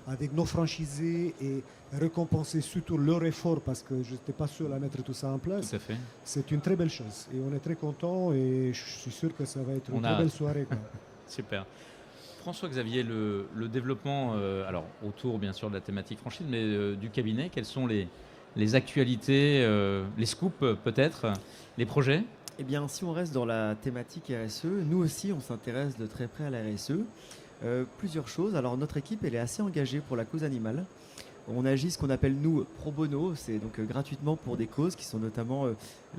S2: avec nos franchisés et récompenser surtout leur effort parce que je n'étais pas seul à mettre tout ça en place.
S1: Tout à fait.
S2: C'est une très belle chose. Et on est très contents et je suis sûr que ça va être une très belle soirée, quoi.
S1: Super. François-Xavier, le développement, alors autour bien sûr de la thématique franchise, mais du cabinet, quelles sont les actualités, les scoops peut-être, les projets?
S4: Eh bien, si on reste dans la thématique RSE, nous aussi, on s'intéresse de très près à la RSE. Plusieurs choses. Alors, notre équipe, elle est assez engagée pour la cause animale. On agit ce qu'on appelle, nous, pro bono, c'est donc gratuitement pour des causes qui sont notamment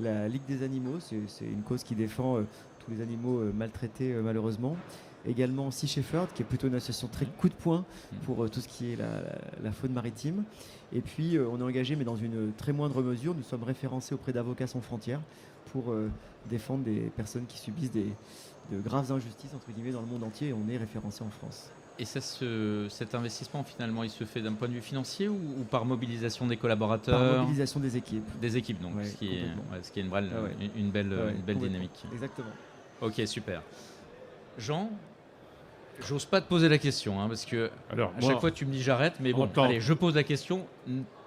S4: la Ligue des animaux. C'est une cause qui défend tous les animaux maltraités, malheureusement. Également Sea Shepherd, qui est plutôt une association très coup de poing pour tout ce qui est la faune maritime. Et puis, on est engagé, mais dans une très moindre mesure. Nous sommes référencés auprès d'Avocats sans frontières pour défendre des personnes qui subissent de graves injustices entre guillemets dans le monde entier, et on est référencé en France.
S1: Et cet investissement finalement, il se fait d'un point de vue financier ou par mobilisation des collaborateurs?
S4: Par mobilisation des équipes.
S1: Des équipes, donc,
S4: Ouais,
S1: ce qui est
S4: ouais.
S1: une belle dynamique.
S4: Exactement.
S1: Ok, super. Jean, j'ose pas te poser la question, parce que
S3: Alors,
S1: à chaque fois tu me dis j'arrête, mais bon, allez, je pose la question.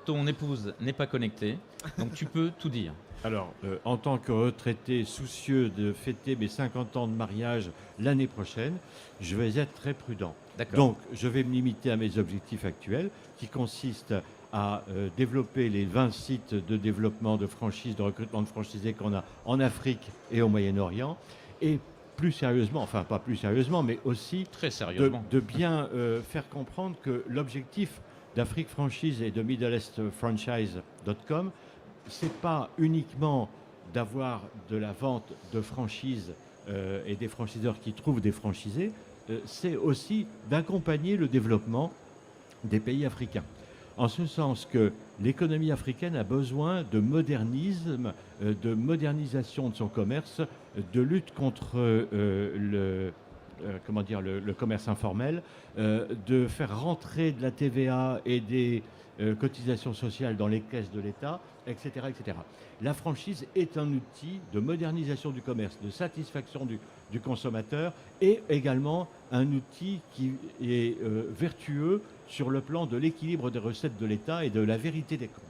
S1: Ton épouse n'est pas connectée, donc tu peux tout dire.
S3: Alors, en tant que retraité soucieux de fêter mes 50 ans de mariage l'année prochaine, je vais être très prudent.
S1: D'accord.
S3: Donc, je vais me limiter à mes objectifs actuels, qui consistent à développer les 20 sites de développement de franchise, de recrutement de franchisés qu'on a en Afrique et au Moyen-Orient. Et plus sérieusement, enfin pas plus sérieusement, mais aussi
S1: très sérieusement,
S3: de bien faire comprendre que l'objectif d'Afrique Franchise et de MiddleEastFranchise.com, c'est pas uniquement d'avoir de la vente de franchises et des franchiseurs qui trouvent des franchisés, c'est aussi d'accompagner le développement des pays africains. En ce sens que l'économie africaine a besoin de modernisme, de modernisation de son commerce, de lutte contre le commerce informel, de faire rentrer de la TVA et des cotisations sociales dans les caisses de l'État, etc., etc. La franchise est un outil de modernisation du commerce, de satisfaction du consommateur et également un outil qui est vertueux sur le plan de l'équilibre des recettes de l'État et de la vérité des comptes.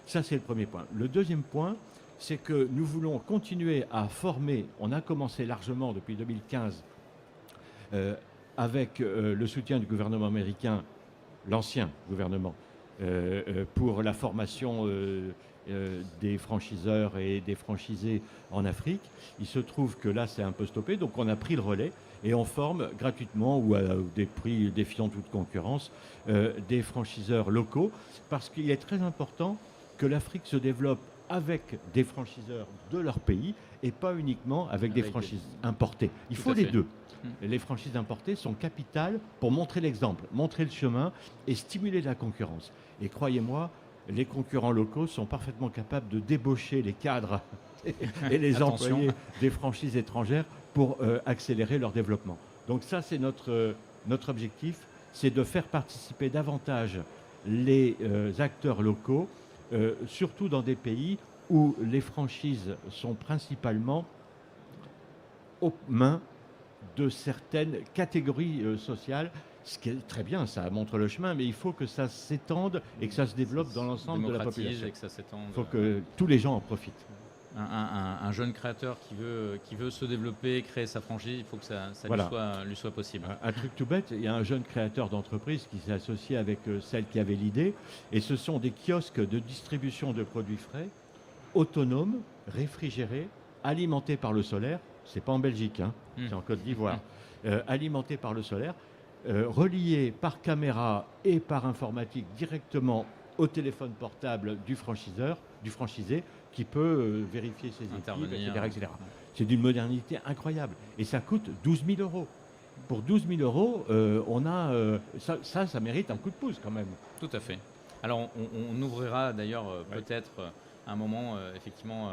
S3: Ça, c'est le premier point. Le deuxième point, c'est que nous voulons continuer à former, on a commencé largement depuis 2015 avec le soutien du gouvernement américain, l'ancien gouvernement, pour la formation des franchiseurs et des franchisés en Afrique. Il se trouve que là, c'est un peu stoppé, donc on a pris le relais et on forme gratuitement ou à des prix défiant toute concurrence des franchiseurs locaux, parce qu'il est très important que l'Afrique se développe avec des franchiseurs de leur pays et pas uniquement avec des franchises importées. Il faut les deux. Les franchises importées sont capitales pour montrer l'exemple, montrer le chemin et stimuler la concurrence. Et croyez-moi, les concurrents locaux sont parfaitement capables de débaucher les cadres et les employés des franchises étrangères pour accélérer leur développement. Donc ça, c'est notre objectif, c'est de faire participer davantage les acteurs locaux, surtout dans des pays où les franchises sont principalement aux mains de certaines catégories sociales, ce qui est très bien, ça montre le chemin, mais il faut que ça s'étende et que ça se développe dans l'ensemble de la population. Il faut que tous les gens en profitent.
S1: Un jeune créateur qui veut se développer, créer sa franchise, il faut que ça lui soit possible.
S3: Un truc tout bête, il y a un jeune créateur d'entreprise qui s'est associé avec celle qui avait l'idée, et ce sont des kiosques de distribution de produits frais, autonomes, réfrigérés, alimentés par le solaire. C'est pas en Belgique, c'est en Côte d'Ivoire. Alimentés par le solaire, reliés par caméra et par informatique directement au téléphone portable du franchisé, qui peut vérifier ses équipes, etc. C'est d'une modernité incroyable. Et ça coûte 12 000 €. pour 12 000 euros, on a, ça mérite un coup de pouce quand même.
S1: Tout à fait. Alors, on ouvrira d'ailleurs peut-être à un moment, effectivement,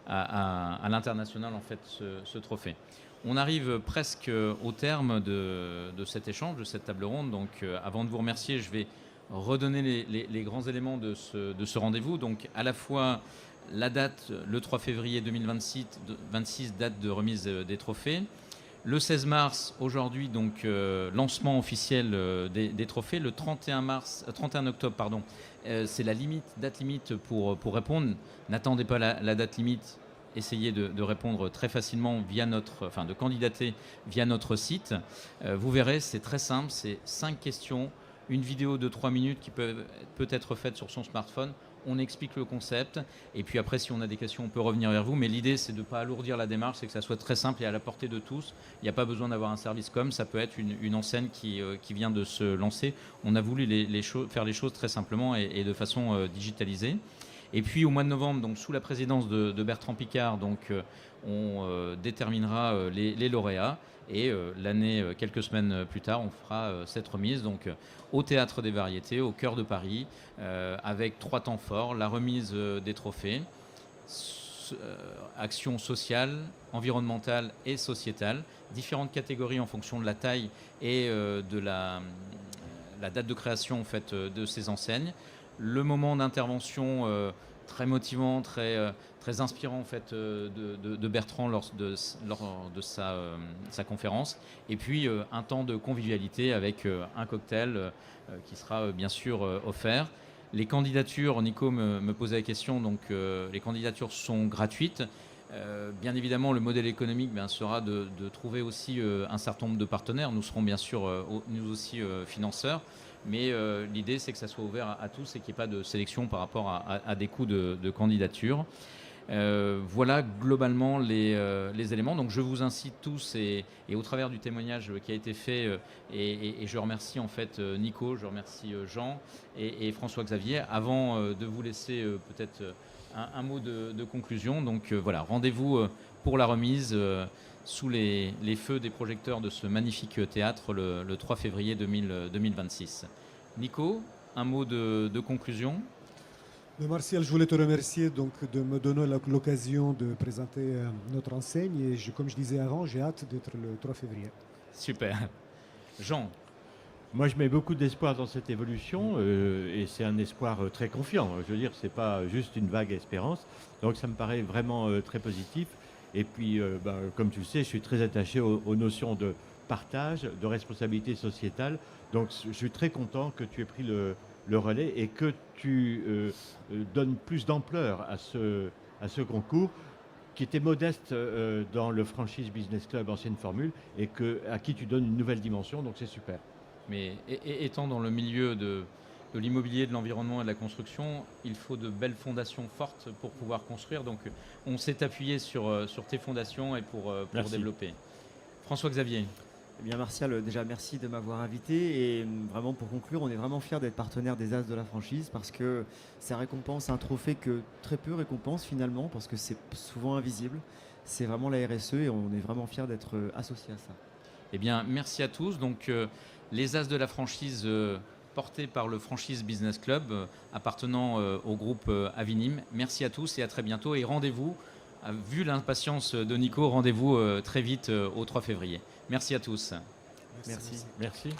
S1: à l'international, en fait, ce trophée. On arrive presque au terme de cet échange, de cette table ronde. Donc, avant de vous remercier, je vais redonner les grands éléments de ce rendez-vous. Donc, à la fois la date, le 3 février 2026, date de remise des trophées. Le 16 mars, aujourd'hui, donc lancement officiel des trophées. Le 31 octobre, pardon, c'est la date limite pour répondre. N'attendez pas la date limite. Essayez de répondre très facilement de candidater via notre site. Vous verrez, c'est très simple. C'est 5 questions, une vidéo de 3 minutes qui peut être faite sur son smartphone. On explique le concept et puis après, si on a des questions, on peut revenir vers vous. Mais l'idée, c'est de ne pas alourdir la démarche, c'est que ça soit très simple et à la portée de tous. Il n'y a pas besoin d'avoir un service com, ça peut être une enseigne qui vient de se lancer. On a voulu faire les choses très simplement et de façon digitalisée. Et puis au mois de novembre, donc, sous la présidence de Bertrand Piccard, donc, on déterminera les lauréats. Et l'année, quelques semaines plus tard, on fera cette remise donc, au Théâtre des Variétés, au cœur de Paris, avec 3 temps forts, la remise des trophées, action sociale, environnementale et sociétale, différentes catégories en fonction de la taille et de la date de création en fait, de ces enseignes. Le moment d'intervention très motivant, très inspirant en fait, de Bertrand lors de sa conférence. Et puis un temps de convivialité avec un cocktail qui sera bien sûr offert. Les candidatures, Nico me posait la question, donc les candidatures sont gratuites. Bien évidemment, le modèle économique sera de trouver aussi un certain nombre de partenaires. Nous serons bien sûr nous aussi financeurs. Mais l'idée, c'est que ça soit ouvert à tous et qu'il n'y ait pas de sélection par rapport à des coûts de candidature. Voilà globalement les éléments. Donc je vous incite tous et au travers du témoignage qui a été fait et je remercie en fait Nico, je remercie Jean et François-Xavier. Avant de vous laisser peut-être un mot de conclusion. Donc voilà, rendez-vous pour la remise sous les feux des projecteurs de ce magnifique théâtre le 3 février 2026. Nico, un mot de conclusion.
S2: Martial, je voulais te remercier donc, de me donner l'occasion de présenter notre enseigne. Et comme je disais avant, j'ai hâte d'être le 3 février.
S1: Super. Jean.
S3: Moi, je mets beaucoup d'espoir dans cette évolution et c'est un espoir très confiant. Je veux dire, ce n'est pas juste une vague espérance. Donc, ça me paraît vraiment très positif. Et puis, comme tu le sais, je suis très attaché aux notions de partage, de responsabilité sociétale. Donc, je suis très content que tu aies pris le relais et que tu donnes plus d'ampleur à ce concours qui était modeste dans le Franchise Business Club ancienne formule et à qui tu donnes une nouvelle dimension. Donc, c'est super.
S1: Mais étant dans le milieu de l'immobilier, de l'environnement et de la construction, il faut de belles fondations fortes pour pouvoir construire. Donc, on s'est appuyé sur tes fondations et pour développer. François-Xavier.
S4: Eh bien, Martial, déjà merci de m'avoir invité et vraiment pour conclure, on est vraiment fiers d'être partenaire des As de la franchise parce que ça récompense un trophée que très peu récompense finalement parce que c'est souvent invisible. C'est vraiment la RSE et on est vraiment fiers d'être associés à ça.
S1: Eh bien, merci à tous. Donc, les As de la franchise portés par le Franchise Business Club appartenant au groupe Avinim. Merci à tous et à très bientôt. Et rendez-vous, vu l'impatience de Nico, rendez-vous très vite au 3 février. Merci à tous.
S4: Merci.
S3: Merci.